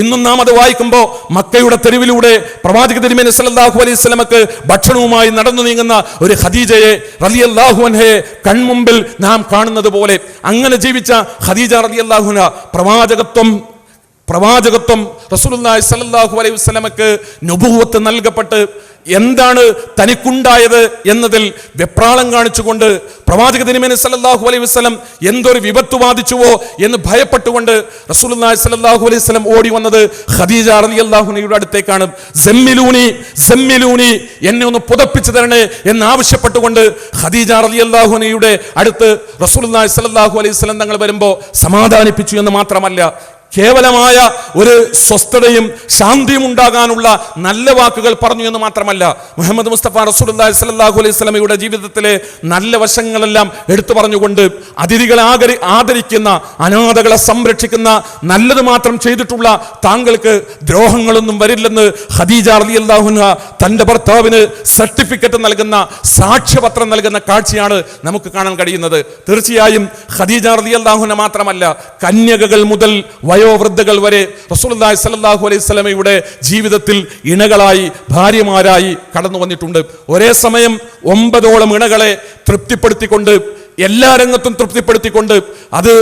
ഇന്നും നാം അത് വായിക്കുമ്പോൾ മക്കയുടെ തെരുവിലൂടെ പ്രവാചക തിരുമേനി സല്ലല്ലാഹു അലൈഹി വസല്ലമക്ക് ഭക്ഷണവുമായി നടന്നു നീങ്ങുന്ന ഒരു ഖദീജയെ റളിയല്ലാഹു അൻഹയെ കൺമുമ്പിൽ നാം കാണുന്നത് പോലെ അങ്ങനെ ജീവിച്ച ഖദീജ റളിയല്ലാഹു അൻഹ പ്രവാചകത്വം റസൂലുള്ളാഹി സ്വല്ലല്ലാഹു അലൈഹി വസല്ലമക്ക് നബുവത്ത് നൽകപ്പെട്ട് എന്താണ് തനിക്കുണ്ടായത് എന്നതിൽ വെപ്രാളം കാണിച്ചുകൊണ്ട് പ്രവാചക തിരുമേനി സല്ലല്ലാഹു അലൈഹി വസല്ലം എന്തൊരു വിപത്ത് ബാധിച്ചുവോ എന്ന് ഭയപ്പെട്ടുകൊണ്ട് റസൂലുള്ളാഹി സ്വല്ലല്ലാഹു അലൈഹി വസല്ലം ഓടി വന്നത് ഖദീജ റളിയല്ലാഹു അൻഹയുടെ അടുത്തേക്കാണ്. സമ്മിലൂനി എന്നെ ഒന്ന് പുതപ്പിച്ചു തരണേ എന്ന് ആവശ്യപ്പെട്ടുകൊണ്ട് ഖദീജ റളിയല്ലാഹു അൻഹയുടെ അടുത്ത് റസൂലുള്ളാഹി സ്വല്ലല്ലാഹു അലൈഹി വസല്ലം തങ്ങൾ വരുമ്പോൾ സമാധാനിപ്പിച്ചു എന്ന് മാത്രമല്ല, കേവലമായ ഒരു സ്വസ്ഥതയും ശാന്തിയും ഉണ്ടാകാനുള്ള നല്ല വാക്കുകൾ പറഞ്ഞു എന്ന് മാത്രമല്ല, മുഹമ്മദ് മുസ്തഫ റസൂലുള്ളാഹി സ്വല്ലല്ലാഹു അലൈഹി വസല്ലമയുടെ ജീവിതത്തിലെ നല്ല വശങ്ങളെല്ലാം എടുത്തു പറഞ്ഞുകൊണ്ട് അതിഥികളെ ആദരിക്കുന്ന, അനാഥകളെ സംരക്ഷിക്കുന്ന, നല്ലത് മാത്രം ചെയ്തിട്ടുള്ള താങ്കൾക്ക് ദ്രോഹങ്ങളൊന്നും വരില്ലെന്ന് ഖദീജ റളിയല്ലാഹു അൻഹ തന്റെ ഭർത്താവിന് സർട്ടിഫിക്കറ്റ് നൽകുന്ന, സാക്ഷ്യപത്രം നൽകുന്ന കാഴ്ചയാണ് നമുക്ക് കാണാൻ കഴിയുന്നത്. തീർച്ചയായും ഖദീജ റളിയല്ലാഹു അൻഹ മാത്രമല്ല, കന്യകകൾ മുതൽ വയോവൃദ്ധകൾ വരെ റസൂലുള്ളാഹി സ്വല്ലല്ലാഹു അലൈഹി വസല്ലമയുടെ ജീവിതത്തിൽ ഇണകളായി, ഭാര്യമാരായി കടന്നു വന്നിട്ടുണ്ട്. ഒരേ സമയം 9ഓളം ഇണകളെ തൃപ്തിപ്പെടുത്തിക്കൊണ്ട്, എല്ലാ രംഗത്തും തൃപ്തിപ്പെടുത്തിക്കൊണ്ട്, അത്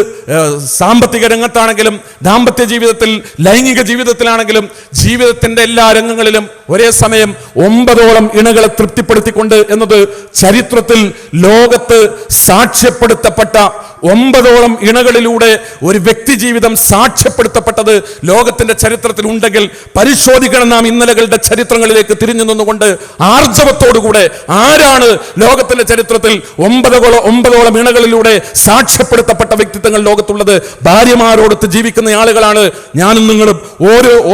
സാമ്പത്തിക രംഗത്താണെങ്കിലും ദാമ്പത്യ ജീവിതത്തിൽ, ലൈംഗിക ജീവിതത്തിലാണെങ്കിലും, ജീവിതത്തിന്റെ എല്ലാ രംഗങ്ങളിലും ഒരേ സമയം 9ഓളം ഇണകളെ തൃപ്തിപ്പെടുത്തിക്കൊണ്ട് എന്നത് ചരിത്രത്തിൽ ലോകത്ത് സാക്ഷ്യപ്പെടുത്തപ്പെട്ട 9ഓളം ഇണകളിലൂടെ ഒരു വ്യക്തി ജീവിതം സാക്ഷ്യപ്പെടുത്തപ്പെട്ടത് ലോകത്തിന്റെ ചരിത്രത്തിൽ ഉണ്ടെങ്കിൽ പരിശോധിക്കണം നാം ഇന്നലകളുടെ ചരിത്രങ്ങളിലേക്ക് തിരിഞ്ഞു നിന്നുകൊണ്ട് ആർജവത്തോടുകൂടെ ആരാണ് ലോകത്തിന്റെ ചരിത്രത്തിൽ 9ഓളം ഇണകളിലൂടെ സാക്ഷ്യപ്പെടുത്തപ്പെട്ട വ്യക്തിത്വങ്ങൾ ലോകത്തുള്ളത്? ഭാര്യമാരോടൊത്ത് ജീവിക്കുന്ന ആളുകളാണ് ഞാനും നിങ്ങളും.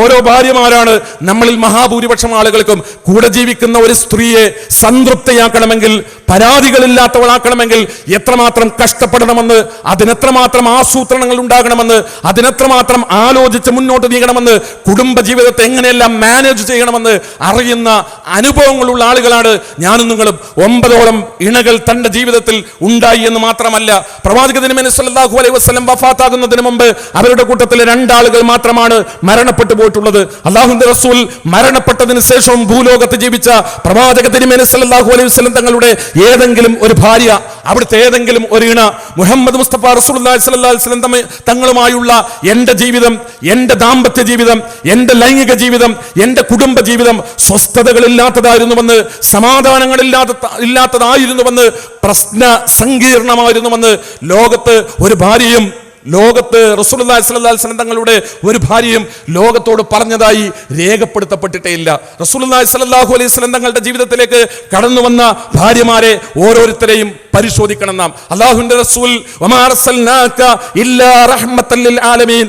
ഓരോ ഭാര്യമാരാണ് നമ്മളിൽ മഹാഭൂരിപക്ഷം ആളുകൾക്കും. കൂടെ ജീവിക്കുന്ന ഒരു സ്ത്രീയെ സംതൃപ്തിയാക്കണമെങ്കിൽ, പരാതികളില്ലാത്തവളാക്കണമെങ്കിൽ എത്രമാത്രം കഷ്ടപ്പെടണമെന്ന്, അതിനെത്രമാത്രം ആസൂത്രണങ്ങൾ ഉണ്ടാകണമെന്ന്, അതിനെത്രമാത്രം ആലോചിച്ച് മുന്നോട്ട് നീങ്ങണമെന്ന്, കുടുംബ ജീവിതത്തെ എങ്ങനെയെല്ലാം മാനേജ് ചെയ്യണമെന്ന് അറിയുന്ന അനുഭവങ്ങളുള്ള ആളുകളാണ് ഞാനും നിങ്ങളും. 9ഓളം ഇണകൾ തന്റെ ജീവിതത്തിൽ ഉണ്ടായി എന്ന് മാത്രമല്ല, പ്രവാചക തിരുമേനി സല്ലല്ലാഹു അലൈഹി വസല്ലം വഫാത്താകുന്നതിന് മുമ്പ് അവരുടെ കൂട്ടത്തിലെ 2 ആളുകൾ മാത്രമാണ് മരണപ്പെട്ടു പോയിട്ടുള്ളത്. അല്ലാഹുവിന്റെ റസൂൽ മരണപ്പെട്ടതിന് ശേഷവും ഭൂലോകത്ത് ജീവിച്ച പ്രവാചക തിരുമേനി സല്ലല്ലാഹു അലൈഹി വസല്ലം തങ്ങളുടെ ഏതെങ്കിലും ഒരു ഭാര്യ, അവിടുത്തെ ഏതെങ്കിലും ഒരു ഇണ മുഹമ്മദ് മുസ്തഫ റസൂലുള്ളാഹി സ്വല്ലല്ലാഹു അലൈഹി വസല്ലം തങ്ങളുമായുള്ള എൻ്റെ ജീവിതം, എൻ്റെ ദാമ്പത്യ ജീവിതം, എൻ്റെ ലൈംഗിക ജീവിതം, എൻ്റെ കുടുംബ ജീവിതം സ്വസ്ഥതകളില്ലാത്തതായിരുന്നുവെന്ന്, സമാധാനങ്ങളില്ലാത്തതായിരുന്നുവെന്ന്, പ്രശ്ന സങ്കീർണമായിരുന്നുവെന്ന് ലോകത്ത് ഒരു ഭാര്യയും, ലോകത്ത് റസൂലുള്ളാഹി സ്വല്ലല്ലാഹു അലൈഹി വസല്ലം തങ്ങളുടെ ഒരു ഭാര്യയും ലോകത്തോട് പറഞ്ഞതായി രേഖപ്പെടുത്തപ്പെട്ടിട്ടേ ഇല്ല. റസൂലുള്ളാഹി സ്വല്ലല്ലാഹു അലൈഹി വസല്ലം തങ്ങളുടെ ജീവിതത്തിലേക്ക് കടന്നു വന്ന ഭാര്യമാരെ ഓരോരുത്തരെയും പരിശോധിക്കണം നാം. അല്ലാഹുവിന്റെ റസൂൽ വമാ അർസൽനാക ഇല്ലാ റഹ്മത്തൽ ലിൽ ആലമീൻ,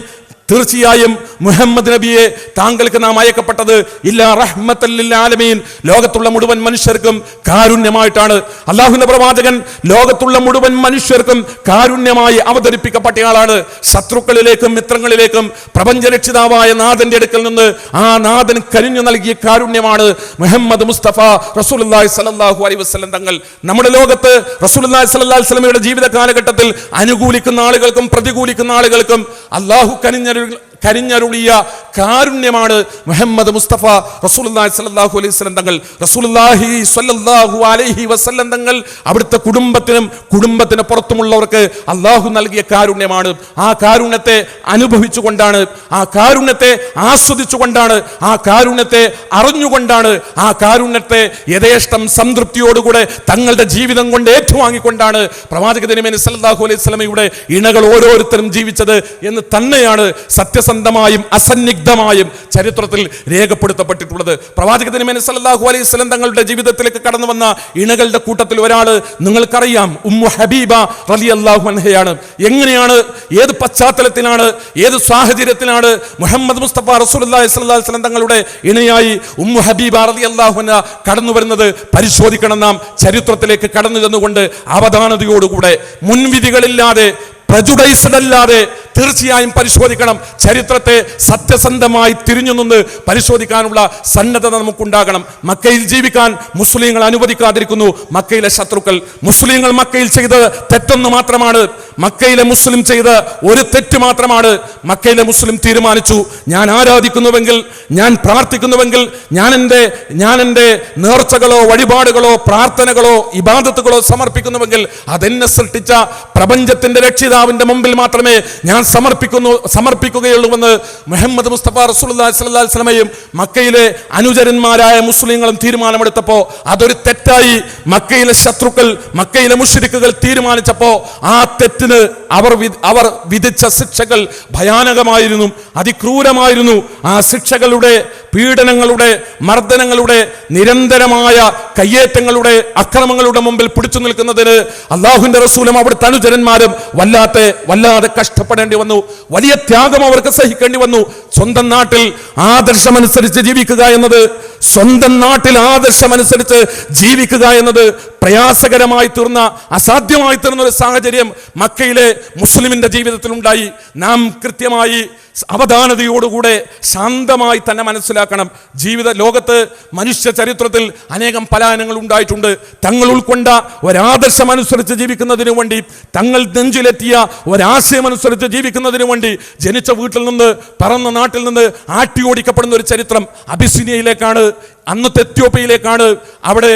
തീർച്ചയായും മുഹമ്മദ് നബിയെ താങ്കൾക്ക് നാം അയക്കപ്പെട്ടത് ഇല്ലാ റഹ്മത്തൽ ലിൽ ആലമീൻ, ലോകത്തുള്ള മുഴുവൻ മനുഷ്യർക്കും കാരുണ്യമായിട്ടാണ്. അല്ലാഹുവിന്റെ പ്രവാചകൻ ലോകത്തുള്ള മുഴുവൻ മനുഷ്യർക്കും കാരുണ്യമായി അവതരിപ്പിക്കപ്പെട്ടയാളാണ്. ശത്രുക്കളിലേക്കും മിത്രങ്ങളിലേക്കും പ്രപഞ്ചരക്ഷിതാവായ നാഥന്റെ അടുക്കൽ നിന്ന് ആ നാഥൻ കനിഞ്ഞു നൽകിയ കാരുണ്യമാണ് മുഹമ്മദ് മുസ്തഫ റസൂലുള്ളാഹി സ്വല്ലല്ലാഹു അലൈഹി വസല്ലം തങ്ങൾ. നമ്മുടെ ലോകത്ത് റസൂലുള്ളാഹി സ്വല്ലല്ലാഹു അലൈഹി വസല്ലമയുടെ ജീവിത കാലഘട്ടത്തിൽ അനുകൂലിക്കുന്ന ആളുകൾക്കും പ്രതികൂലിക്കുന്ന ആളുകൾക്കും അല്ലാഹു കരിഞ്ഞരുളിയ കാരുണ്യമാണ് മുഹമ്മദ് മുസ്തഫ റസൂലുള്ളാഹി സ്വല്ലല്ലാഹു അലൈഹി വസല്ലം തങ്ങൾ. റസൂലുള്ളാഹി സ്വല്ലല്ലാഹു അലൈഹി വസല്ലം തങ്ങൾ അവിടുത്തെ കുടുംബത്തിന് പുറത്തുമുള്ളവർക്ക് അല്ലാഹു നൽകിയ കാരുണ്യമാണ്. ആ കാരുണ്യത്തെ അനുഭവിച്ചുകൊണ്ടാണ്, ആ കാരുണ്യത്തെ ആസ്വദിച്ചുകൊണ്ടാണ്, ആ കാരുണ്യത്തെ അറിഞ്ഞുകൊണ്ടാണ്, ആ കാരുണ്യത്തെ യഥേഷ്ടം സംതൃപ്തിയോടുകൂടെ തങ്ങളുടെ ജീവിതം കൊണ്ട് ഏറ്റുവാങ്ങിക്കൊണ്ടാണ് പ്രവാചക തിരുമേനി സല്ലല്ലാഹു അലൈഹി വസല്ലമയുടെ ഇണകൾ ഓരോരുത്തരും ജീവിച്ചത് എന്ന് തന്നെയാണ് സത്യസന്ധമായും അസന്നിഗ്ധമായും ചരിത്രത്തിൽ രേഖപ്പെടുത്തപ്പെട്ടിട്ടുള്ളത്. പ്രവാചക തിരുമേനി സല്ലല്ലാഹു അലൈഹി വസല്ലം തങ്ങളുടെ ജീവിതത്തിലേക്ക് കടന്നു വന്ന ഇണകളുടെ കൂട്ടത്തിൽ ഒരാള് നിങ്ങൾക്കറിയാം, ഉമ്മു ഹബീബ റളിയല്ലാഹു അൻഹയാണ്. എങ്ങനെയാണ്, ഏത് പശ്ചാത്തലത്തിലാണ്, ഏത് സാഹചര്യത്തിലാണ് മുഹമ്മദ് മുസ്തഫ റസൂലുള്ളാഹി സ്വല്ലല്ലാഹു അലൈഹി വസല്ലം തങ്ങളുടെ ഇണയായി ഉമ്മു ഹബീബ റളിയല്ലാഹു അൻഹ കടന്നു വരുന്നത് പരിശോധിക്കണം നാം. ചരിത്രത്തിലേക്ക് കടന്നു ചെന്നുകൊണ്ട് അവധാനതയോടുകൂടെ, മുൻവിധികളില്ലാതെ, പ്രജുഡൈസ്ഡ് അല്ലാതെ തീർച്ചയായും പരിശോധിക്കണം. ചരിത്രത്തെ സത്യസന്ധമായി തിരിഞ്ഞു നിന്ന് പരിശോധിക്കാനുള്ള സന്നദ്ധത നമുക്കുണ്ടാകണം. മക്കയിൽ ജീവിക്കാൻ മുസ്ലിങ്ങൾ അനുവദിക്കാതിരിക്കുന്നു മക്കയിലെ ശത്രുക്കൾ. മുസ്ലിങ്ങൾ മക്കയിൽ ചെയ്ത് തെറ്റൊന്ന് മാത്രമാണ്, മക്കയിലെ മുസ്ലിം ചെയ്ത ഒരു തെറ്റ് മാത്രമാണ്. മക്കയിലെ മുസ്ലിം തീരുമാനിച്ചു, ഞാൻ ആരാധിക്കുന്നുവെങ്കിൽ, ഞാൻ പ്രാർത്ഥിക്കുന്നുവെങ്കിൽ, ഞാൻ എൻ്റെ നേർച്ചകളോ വഴിപാടുകളോ പ്രാർത്ഥനകളോ ഇബാദത്തുകളോ സമർപ്പിക്കുന്നുവെങ്കിൽ അതെന്നെ സൃഷ്ടിച്ച പ്രപഞ്ചത്തിന്റെ രക്ഷിതാവിന്റെ മുമ്പിൽ മാത്രമേ ഞാൻ സമർപ്പിക്കുകയുള്ളൂവെന്ന് മുഹമ്മദ് മുസ്തഫ റസൂലുള്ളാഹി സ്വല്ലല്ലാഹു അലൈഹി വസല്ലമയും മക്കയിലെ അനുചരന്മാരായ മുസ്ലിങ്ങളും തീരുമാനമെടുത്തപ്പോൾ അതൊരു തെറ്റായി മക്കയിലെ ശത്രുക്കൾ, മക്കയിലെ മുശ്രിക്കുകൾ തീരുമാനിച്ചപ്പോൾ ആ തെറ്റിന് അവർ വിധിച്ച ശിക്ഷകൾ ഭയാനകമായിരുന്നു, അതിക്രൂരമായിരുന്നു. ആ ശിക്ഷകളുടെ, പീഡനങ്ങളുടെ, മർദ്ദനങ്ങളുടെ, നിരന്തരമായ കയ്യേറ്റങ്ങളുടെ, അക്രമങ്ങളുടെ മുമ്പിൽ പിടിച്ചു നിൽക്കുന്നതിന് അള്ളാഹുവിന്റെ റസൂലും അവിടുത്തെ അനുചരന്മാരും വല്ലാതെ കഷ്ടപ്പെടേണ്ടി വന്നു. വലിയ ത്യാഗം അവർക്ക് സഹിക്കേണ്ടി വന്നു. സ്വന്തം നാട്ടിൽ ആദർശമനുസരിച്ച് ജീവിക്കുക എന്നത് പ്രയാസകരമായി തീർന്ന, അസാധ്യമായി തീർന്ന ഒരു സാഹചര്യം മക്കയിലെ മുസ്ലിമിന്റെ ജീവിതത്തിൽ ഉണ്ടായി. നാം കൃത്യമായി അവധാനതയോടുകൂടെ ശാന്തമായി തന്നെ മനസ്സിലാക്കണം. ലോകത്ത് മനുഷ്യ ചരിത്രത്തിൽ അനേകം പലായനങ്ങൾ ഉണ്ടായിട്ടുണ്ട്. തങ്ങൾ ഉൾക്കൊണ്ട ഒരാദർശം അനുസരിച്ച് ജീവിക്കുന്നതിനു വേണ്ടി, തങ്ങൾ നെഞ്ചിലെത്തിയ ഒരാശയം അനുസരിച്ച് ജീവിക്കുന്നതിനു വേണ്ടി ജനിച്ച വീട്ടിൽ നിന്ന്, പറന്ന നാട്ടിൽ നിന്ന് ആട്ടിയോടിക്കപ്പെടുന്ന ഒരു ചരിത്രം അബിസിനിയയിലേക്കാണ്, അന്നത്തെ എത്യോപ്യയിലേക്കാണ്. അവിടെ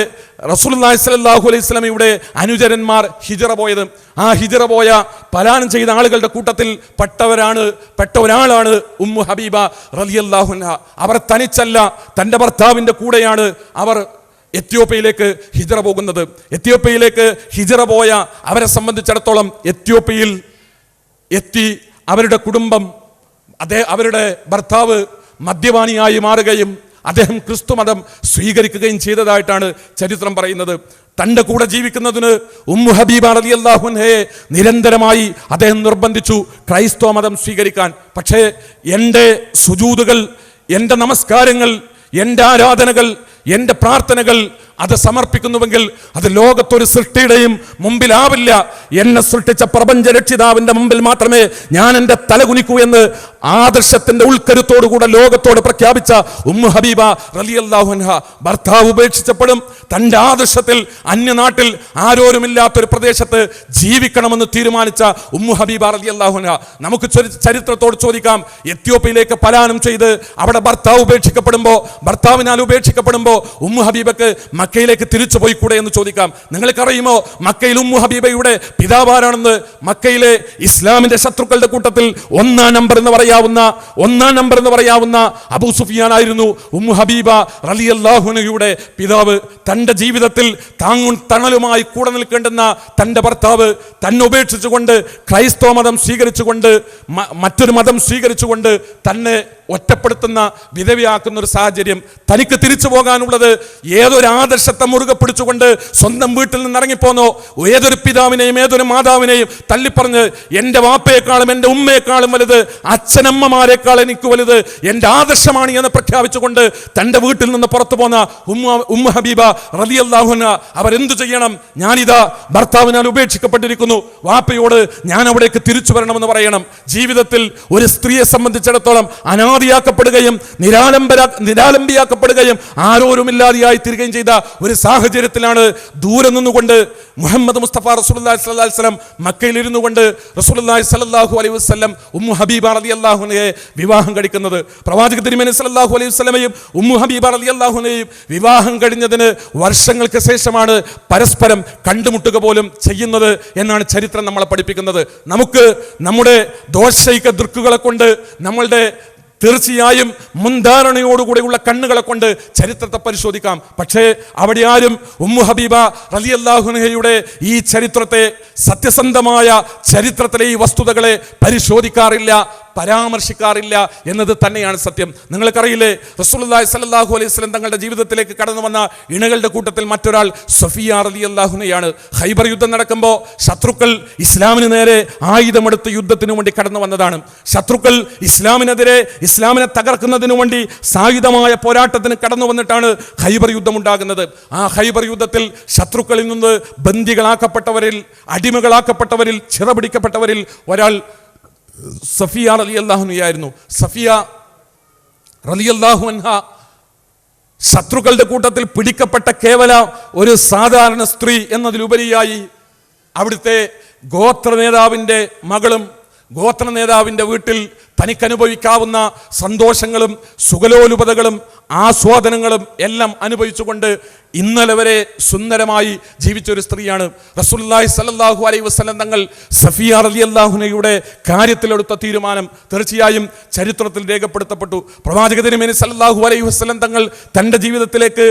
റസൂലുള്ളാഹി സ്വല്ലല്ലാഹു അലൈഹി വസല്ലമയുടെ അനുചരന്മാർ ഹിജറ പോയത്. ആ ഹിജറ പോയ പലായനം ചെയ്ത ആളുകളുടെ കൂട്ടത്തിൽ പെട്ട ഒരാളാണ് ഉമ്മു ഹബീബ റളിയല്ലാഹു അൻഹ. അവർ തനിച്ചല്ല, തൻ്റെ ഭർത്താവിൻ്റെ കൂടെയാണ് അവർ എത്യോപ്യയിലേക്ക് ഹിജറ പോകുന്നത്. എത്യോപ്യയിലേക്ക് ഹിജറ പോയ അവരെ സംബന്ധിച്ചിടത്തോളം എത്യോപ്യയിൽ എത്തി അവരുടെ കുടുംബം, അവരുടെ ഭർത്താവ് മദ്യപാനിയായി മാറുകയും അദ്ദേഹം ക്രിസ്തുമതം സ്വീകരിക്കുകയും ചെയ്തതായിട്ടാണ് ചരിത്രം പറയുന്നത്. തൻ്റെ കൂടെ ജീവിക്കുന്നതിന് ഉമ്മു ഹബീബ റളിയല്ലാഹു അൻഹയെ നിരന്തരമായി അദ്ദേഹം നിർബന്ധിച്ചു ക്രൈസ്തവ മതം സ്വീകരിക്കാൻ. പക്ഷേ എൻ്റെ സുജൂദുകൾ, എൻ്റെ നമസ്കാരങ്ങൾ, എൻ്റെ ആരാധനകൾ, എൻ്റെ പ്രാർത്ഥനകൾ അത് സമർപ്പിക്കുന്നുവെങ്കിൽ അത് ലോകത്തൊരു സൃഷ്ടിയുടെയും മുമ്പിലാവില്ല. എന്നെ സൃഷ്ടിച്ച പ്രപഞ്ച രക്ഷിതാവിന്റെ മുമ്പിൽ മാത്രമേ ഞാൻ എൻ്റെ തലകുനിക്കൂ എന്ന് ആദർശത്തിന്റെ ഉൾക്കരുത്തോടുകൂടെ ലോകത്തോട് പ്രഖ്യാപിച്ച ഉമ്മു ഹബീബ റളിയല്ലാഹു അൻഹ ഭർത്താവ് ഉപേക്ഷിച്ചപ്പോഴും തൻ്റെ ആദർശത്തിൽ അന്യനാട്ടിൽ ആരോരുമില്ലാത്തൊരു പ്രദേശത്ത് ജീവിക്കണമെന്ന് തീരുമാനിച്ച ഉമ്മു ഹബീബ റളിയല്ലാഹു അൻഹ. നമുക്ക് ചരിത്രത്തോട് ചോദിക്കാം, എത്യോപ്യയിലേക്ക് പലായനം ചെയ്ത് അവിടെ ഭർത്താവിനാൽ ഉപേക്ഷിക്കപ്പെടുമ്പോൾ ഉമ്മു ഹബീബക്ക് മക്കയിലേക്ക് തിരിച്ചു പോയിക്കൂടെ എന്ന് ചോദിക്കാം. നിങ്ങൾക്കറിയുമോ മക്കയിൽ ഉമ്മു ഹബീബയുടെ പിതാവാരാണെന്ന്? മക്കയിലെ ഇസ്ലാമിന്റെ ശത്രുക്കളുടെ കൂട്ടത്തിൽ ഒന്നാം നമ്പർ എന്ന് പറയാവുന്ന അബൂ സുഫിയാൻ ആയിരുന്നു ഉമ്മു ഹബീബ റളിയല്ലാഹു അൻഹയുടെ പിതാവ്. തൻ്റെ ജീവിതത്തിൽ താങ്ങും തണലുമായി കൂടെ നിൽക്കേണ്ടുന്ന തൻ്റെ ഭർത്താവ് തന്നെ ഉപേക്ഷിച്ചുകൊണ്ട് ക്രൈസ്തവ മതം സ്വീകരിച്ചുകൊണ്ട്, മറ്റൊരു മതം സ്വീകരിച്ചുകൊണ്ട് തന്നെ ഒറ്റപ്പെടുത്തുന്ന, വിധവയാക്കുന്ന ഒരു സാഹചര്യം. തനിക്ക് തിരിച്ചു പോകാനുള്ളത് ഏതൊരു ആദർശത്തെ മുറുകെ പിടിച്ചുകൊണ്ട് സ്വന്തം വീട്ടിൽ നിന്ന് ഇറങ്ങിപ്പോന്നോ, ഏതൊരു പിതാവിനെയും ഏതൊരു മാതാവിനെയും തള്ളിപ്പറഞ്ഞ് എൻ്റെ വാപ്പയെക്കാളും എൻ്റെ ഉമ്മയെക്കാളും വലുത്, അച്ഛനമ്മമാരെക്കാൾ എനിക്ക് വലുത് എൻ്റെ ആദർശമാണ് എന്ന് പ്രഖ്യാപിച്ചുകൊണ്ട് തൻ്റെ വീട്ടിൽ നിന്ന് പുറത്തു പോന്ന ഉമ്മു ഹബീബ റളിയല്ലാഹു അൻഹ അവരെന്തു ചെയ്യണം? ഞാനിതാ ഭർത്താവിനാൽ ഉപേക്ഷിക്കപ്പെട്ടിരിക്കുന്നു, വാപ്പയോട് ഞാൻ അവിടേക്ക് തിരിച്ചു വരണമെന്ന് പറയണം. ജീവിതത്തിൽ ഒരു സ്ത്രീയെ സംബന്ധിച്ചിടത്തോളം അനാദിയാക്കപ്പെടുകയും നിരാലംബിയാക്കപ്പെടുകയും ആരോരുമില്ലാതെയായി തീരുകയും ചെയ്ത ഒരു സാഹചര്യത്തിലാണ് ദൂരെ നിന്നുകൊണ്ട് മുഹമ്മദ് മുസ്തഫ റസൂലുള്ളാഹി സ്വല്ലല്ലാഹു അലൈഹി വസല്ലം മക്കയിൽ ഇരുന്നു കൊണ്ട് റസൂലുള്ളാഹി സ്വല്ലല്ലാഹു അലൈഹി വസല്ലം ഉമ്മു ഹബീബ റളിയല്ലാഹു അൻഹയെ വിവാഹം കഴിക്കുന്നത്. പ്രവാചക തിരുമേനി സ്വല്ലല്ലാഹു അലൈഹി വസല്ലമയും ഉമ്മു ഹബീബ റളിയല്ലാഹു അൻഹയും വിവാഹം കഴിഞ്ഞതിന് വർഷങ്ങൾക്ക് ശേഷമാണ് പരസ്പരം കണ്ടുമുട്ടുക പോലും ചെയ്യുന്നത് എന്നാണ് ചരിത്രം നമ്മളെ പഠിപ്പിക്കുന്നത്. നമുക്ക് നമ്മുടെ ദോഷൈക ദൃക്കുകളെ കൊണ്ട്, നമ്മളുടെ തീർച്ചയായും മുൻധാരണയോടുകൂടെയുള്ള കണ്ണുകളെ കൊണ്ട് ചരിത്രത്തെ പരിശോധിക്കാം. പക്ഷേ അവിടെ ആരും ഉമ്മു ഹബീബ റളിയല്ലാഹു അൻഹയുടെ ഈ ചരിത്രത്തെ, സത്യസന്ധമായ ചരിത്രത്തിലെ ഈ വസ്തുതകളെ പരിശോധിക്കാറില്ല, പരാമർശിക്കാറില്ല എന്നത് തന്നെയാണ് സത്യം. നിങ്ങൾക്കറിയില്ലേ, റസൂലുള്ളാഹി സ്വല്ലല്ലാഹു അലൈഹി വസല്ലം തങ്ങളുടെ ജീവിതത്തിലേക്ക് കടന്നു വന്ന ഇണകളുടെ കൂട്ടത്തിൽ മറ്റൊരാൾ സഫിയ റളിയല്ലാഹു അൻഹയാണ്. ഖൈബർ യുദ്ധം നടക്കുമ്പോൾ ശത്രുക്കൾ ഇസ്ലാമിന് നേരെ ആയുധമെടുത്ത് യുദ്ധത്തിനു വേണ്ടി കടന്നു വന്നതാണ്. ശത്രുക്കൾ ഇസ്ലാമിനെ തകർക്കുന്നതിനു വേണ്ടി സായുധമായ പോരാട്ടത്തിന് കടന്നു വന്നിട്ടാണ് ഖൈബർ യുദ്ധം ഉണ്ടാകുന്നത്. ആ ഖൈബർ യുദ്ധത്തിൽ ശത്രുക്കളിൽ നിന്ന് ബന്ദികളാക്കപ്പെട്ടവരിൽ, അടിമകളാക്കപ്പെട്ടവരിൽ, ചിറപിടിക്കപ്പെട്ടവരിൽ ഒരാൾ സഫിയ റളിയല്ലാഹു അൻഹയായിരുന്നു. സഫിയ റളിയല്ലാഹു അൻഹ ശത്രുക്കളുടെ കൂട്ടത്തിൽ പിടിക്കപ്പെട്ട കേവല ഒരു സാധാരണ സ്ത്രീ എന്നതിലുപരിയായി അവിടുത്തെ ഗോത്ര നേതാവിൻ്റെ മകളും ഗോത്ര നേതാവിൻ്റെ വീട്ടിൽ തനിക്കനുഭവിക്കാവുന്ന സന്തോഷങ്ങളും സുഖലോലുപതകളും ആസ്വാദനങ്ങളും എല്ലാം അനുഭവിച്ചുകൊണ്ട് ഇന്നലെ വരെ സുന്ദരമായി ജീവിച്ചൊരു സ്ത്രീയാണ്. റസൂലുള്ളാഹി സ്വല്ലല്ലാഹു അലൈഹി വസല്ലം തങ്ങൾ സഫിയ റളിയല്ലാഹു അൻഹയുടെ കാര്യത്തിലെടുത്ത തീരുമാനം തീർച്ചയായും ചരിത്രത്തിൽ രേഖപ്പെടുത്തപ്പെട്ടു. പ്രവാചക തിരുമേനി സ്വല്ലല്ലാഹു അലൈഹി വസല്ലം തങ്ങൾ തൻ്റെ ജീവിതത്തിലേക്ക്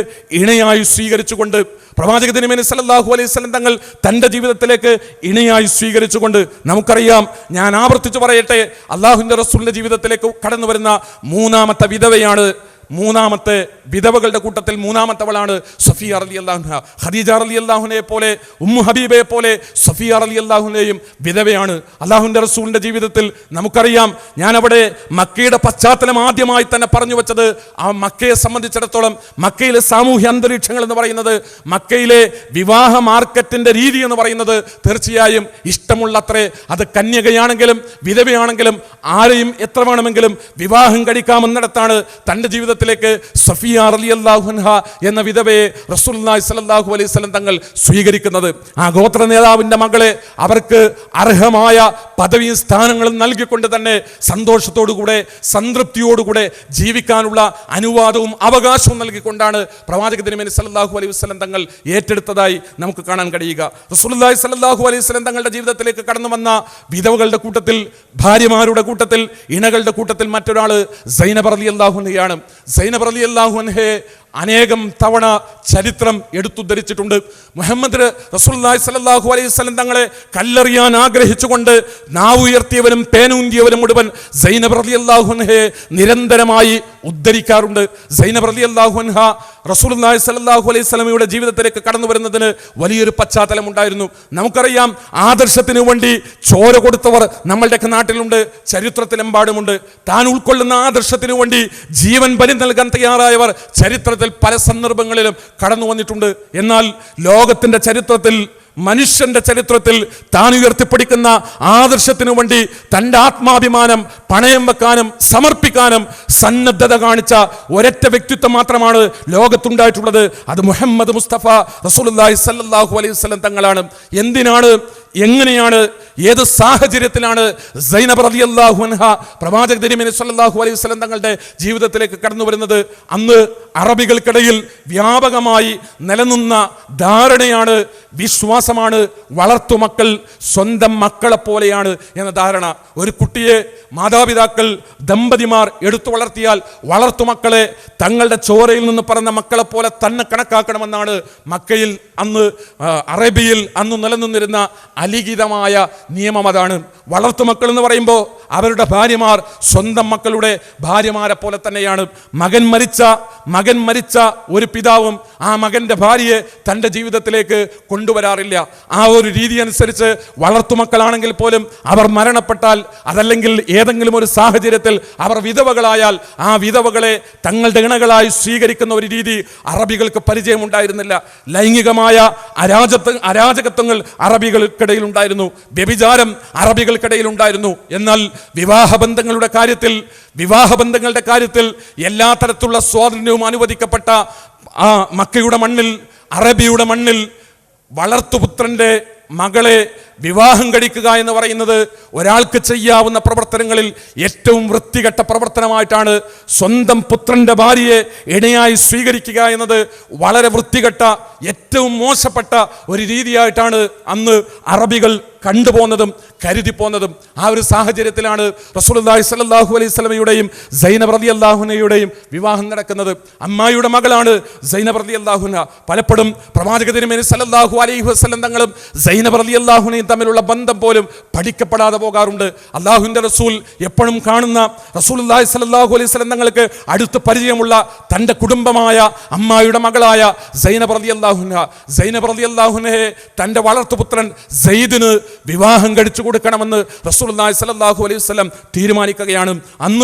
ഇണയായി സ്വീകരിച്ചുകൊണ്ട് നമുക്കറിയാം, ഞാൻ ആവർത്തിച്ചു പറയട്ടെ, അള്ളാഹുവിൻ്റെ റസൂലിന്റെ ജീവിതത്തിലേക്ക് കടന്നു വരുന്ന മൂന്നാമത്തെ വിധവയാണ്, മൂന്നാമത്തെ വിധവകളുടെ കൂട്ടത്തിൽ മൂന്നാമത്തവളാണ് സഫിയ റളിയല്ലാഹു അൻഹ. ഖദീജ റളിയല്ലാഹു അൻഹയെ പോലെ, ഉമ്മു ഹബീബയെ പോലെ സഫിയ റളിയല്ലാഹു അൻഹയും വിധവയാണ്. അള്ളാഹുവിൻ്റെ റസൂലിന്റെ ജീവിതത്തിൽ നമുക്കറിയാം, ഞാൻ അവിടെ മക്കയുടെ പശ്ചാത്തലം ആദ്യമായി തന്നെ പറഞ്ഞു വെച്ചത്, ആ മക്കയെ സംബന്ധിച്ചിടത്തോളം മക്കയിലെ സാമൂഹ്യ അന്തരീക്ഷങ്ങൾ എന്ന് പറയുന്നത്, മക്കയിലെ വിവാഹ മാർക്കറ്റിന്റെ രീതി എന്ന് പറയുന്നത് തീർച്ചയായും ഇഷ്ടമുള്ളത്രേ, അത് കന്യകയാണെങ്കിലും വിധവയാണെങ്കിലും ആരെയും എത്ര വേണമെങ്കിലും വിവാഹം കഴിക്കാമെന്നിടത്താണ് തൻ്റെ ജീവിതത്തിലേക്ക് സഫിയ റളിയല്ലാഹു അൻഹ എന്ന വിധവയെ റസൂലുള്ളാഹി സ്വല്ലല്ലാഹു അലൈഹി വസല്ലം തങ്ങൾ സ്വീകരിക്കുന്നത്. ആ ഗോത്ര നേതാവിന്റെ മകളെ അവർക്ക് അർഹമായ പദവിയും സ്ഥാനങ്ങളും നൽകിക്കൊണ്ട് തന്നെ സന്തോഷത്തോടുകൂടെ സംതൃപ്തിയോടുകൂടെ ജീവിക്കാനുള്ള അനുവാദവും അവകാശവും നൽകിക്കൊണ്ടാണ് പ്രവാചക തിരുമേനി സ്വല്ലല്ലാഹു അലൈഹി വസല്ലം തങ്ങൾ ഏറ്റെടുത്തതായി നമുക്ക് കാണാൻ കഴിയുക. റസൂലുള്ളാഹി സ്വല്ലല്ലാഹു അലൈഹി വസല്ലം തങ്ങളുടെ ജീവിതത്തിലേക്ക് കടന്നു വന്ന വിധവകളുടെ കൂട്ടത്തിൽ, ഭാര്യമാരുടെ കൂട്ടത്തിൽ, ഇണകളുടെ കൂട്ടത്തിൽ മറ്റൊരാൾ സൈനബ റളിയല്ലാഹു അൻഹയാണ്. സൈനബ റളിയല്ലാഹു അൻഹയെ അനേകം തവണ ചരിത്രം എടുത്തുദ്ധരിച്ചിട്ടുണ്ട്. മുഹമ്മദ് റസൂലുള്ളാഹി സ്വല്ലല്ലാഹു അലൈഹി വസല്ലം തങ്ങളെ കല്ലെറിയാൻ ആഗ്രഹിച്ചുകൊണ്ട് നാവുയർത്തിയവരും പേനൂന്തിയവരും മുഴുവൻ സൈനബ റളിയല്ലാഹു അൻഹയെ നിരന്തരമായി ഉദ്ധരിക്കാറുണ്ട്. സൈനബ റളിയല്ലാഹു അൻഹ റസൂലുള്ളാഹി സ്വല്ലല്ലാഹു അലൈഹി വസല്ലമയുടെ ജീവിതത്തിലേക്ക് കടന്നു വരുന്നതിന് വലിയൊരു പശ്ചാത്തലം ഉണ്ടായിരുന്നു. നമുക്കറിയാം, ആദർശത്തിന് വേണ്ടി ചോര കൊടുത്തവർ നമ്മളുടെയൊക്കെ നാട്ടിലുണ്ട്, ചരിത്രത്തിലെമ്പാടുമുണ്ട്. താൻ ഉൾക്കൊള്ളുന്ന ആദർശത്തിന് വേണ്ടി ജീവൻ ബലി നൽകാൻ തയ്യാറായവർ ചരിത്രത്തിൽ പല സന്ദർഭങ്ങളിലും കടന്നു വന്നിട്ടുണ്ട്. എന്നാൽ ലോകത്തിന്റെ ചരിത്രത്തിൽ, മനുഷ്യന്റെ ചരിത്രത്തിൽ താൻ ഉയർത്തിപ്പിടിക്കുന്ന ആദർശത്തിനു വേണ്ടി തൻ്റെ ആത്മാഭിമാനം പണയം വെക്കാനും സമർപ്പിക്കാനും സന്നദ്ധത കാണിച്ച ഒരൊറ്റ വ്യക്തിത്വം മാത്രമാണ് ലോകത്തുണ്ടായിട്ടുള്ളത്. അത് മുഹമ്മദ് മുസ്തഫ റസൂലുള്ളാഹി സ്വല്ലല്ലാഹു അലൈഹി വസല്ലം തങ്ങളാണ്. എന്തിനാണ്, എങ്ങനെയാണ്, ഏത് സാഹചര്യത്തിലാണ് സൈനബ റളിയല്ലാഹു അൻഹ പ്രവാചക തിരുമേനി സ്വല്ലല്ലാഹു അലൈഹി വസല്ലം തങ്ങളുടെ ജീവിതത്തിലേക്ക് കടന്നു വരുന്നത്? അന്ന് അറബികൾക്കിടയിൽ വ്യാപകമായി നിലനിന്ന ധാരണയാണ്, വിശ്വാസമാണ്, വളർത്തുമക്കൾ സ്വന്തം മക്കളെ പോലെയാണ് എന്ന ധാരണ. ഒരു കുട്ടിയെ മാതാപിതാക്കൾ, ദമ്പതിമാർ എടുത്തു വളർത്തിയാൽ വളർത്തുമക്കളെ തങ്ങളുടെ ചോരയിൽ നിന്ന് പറഞ്ഞ മക്കളെ പോലെ തന്നെ കണക്കാക്കണമെന്നാണ് മക്കയിൽ അന്ന്, അറേബ്യയിൽ അന്ന് നിലനിന്നിരുന്ന അലിഖിതമായ നിയമം. അതാണ് വളർത്തുമക്കൾ എന്ന് പറയുമ്പോൾ അവരുടെ ഭാര്യമാർ സ്വന്തം മക്കളുടെ ഭാര്യമാരെ പോലെ തന്നെയാണ്. മകൻ മരിച്ച ഒരു പിതാവും ആ മകന്റെ ഭാര്യയെ തൻ്റെ ജീവിതത്തിലേക്ക് കൊണ്ടുവരാറില്ല. ആ ഒരു രീതി അനുസരിച്ച് വളർത്തുമക്കളാണെങ്കിൽ പോലും അവർ മരണപ്പെട്ടാൽ, അതല്ലെങ്കിൽ ഏതെങ്കിലും ഒരു സാഹചര്യത്തിൽ അവർ വിധവകളായാൽ ആ വിധവകളെ തങ്ങളുടെ ഇണകളായി സ്വീകരിക്കുന്ന ഒരു രീതി അറബികൾക്ക് പരിചയമുണ്ടായിരുന്നില്ല. ലൈംഗികമായ അരാജകത്വങ്ങൾ അറബികൾക്കിടയിൽ ഉണ്ടായിരുന്നു, വ്യഭിചാരം അറബികൾക്കിടയിൽ ഉണ്ടായിരുന്നു. എന്നാൽ വിവാഹബന്ധങ്ങളുടെ കാര്യത്തിൽ എല്ലാ തരത്തിലുള്ള സ്വാതന്ത്ര്യവും അനുവദിക്കപ്പെട്ട ആ മക്കയുടെ മണ്ണിൽ, അറബിയുടെ മണ്ണിൽ വളർത്തുപുത്രന്റെ മകളെ വിവാഹം കഴിക്കുക എന്ന് പറയുന്നത് ഒരാൾക്ക് ചെയ്യാവുന്ന പ്രവർത്തനങ്ങളിൽ ഏറ്റവും വൃത്തികെട്ട പ്രവർത്തനമായിട്ടാണ്. സ്വന്തം പുത്രന്റെ ഭാര്യയെ ഇണയായി സ്വീകരിക്കുക എന്നത് വളരെ വൃത്തികെട്ട, ഏറ്റവും മോശപ്പെട്ട ഒരു രീതിയായിട്ടാണ് അന്ന് അറബികൾ കണ്ടുപോകുന്നതും കരുതിപ്പോന്നതും. ആ ഒരു സാഹചര്യത്തിലാണ് റസൂലുള്ളാഹി സ്വല്ലല്ലാഹു അലൈഹി വസല്ലമയുടെയും സൈനബ് റളിയല്ലാഹു അൻഹയുടെയും വിവാഹം നടക്കുന്നത്. അമ്മായിയുടെ മകളാണ് സൈനബ് റളിയല്ലാഹു അൻഹ. പലപ്പോഴും പ്രവാചക തിരുമേനി സ്വല്ലല്ലാഹു അലൈഹി വസല്ലം തങ്ങളും സൈനബ് റളിയല്ലാഹു അൻഹയും തമ്മിലുള്ള ബന്ധം പോലും പഠിക്കപ്പെടാതെ പോകാറുണ്ട്. അല്ലാഹുവിൻ്റെ റസൂൽ എപ്പോഴും കാണുന്ന, റസൂലുള്ളാഹി സ്വല്ലല്ലാഹു അലൈഹി വസല്ലം തങ്ങൾക്ക് അടുത്ത് പരിചയമുള്ള തൻ്റെ കുടുംബമായ അമ്മായിയുടെ മകളായ സൈനബ് റളിയല്ലാഹു അൻഹ, സൈനബ് റളിയല്ലാഹു അൻഹയെ തൻ്റെ വളർത്തുപുത്രൻ സെയ്ദിന് വിവാഹം കഴിച്ചു കൊടുക്കണമെന്ന് റസൂലുള്ളാഹി സ്വല്ലല്ലാഹു അലൈഹി വസല്ലം തീരുമാനിക്കുകയാണ്.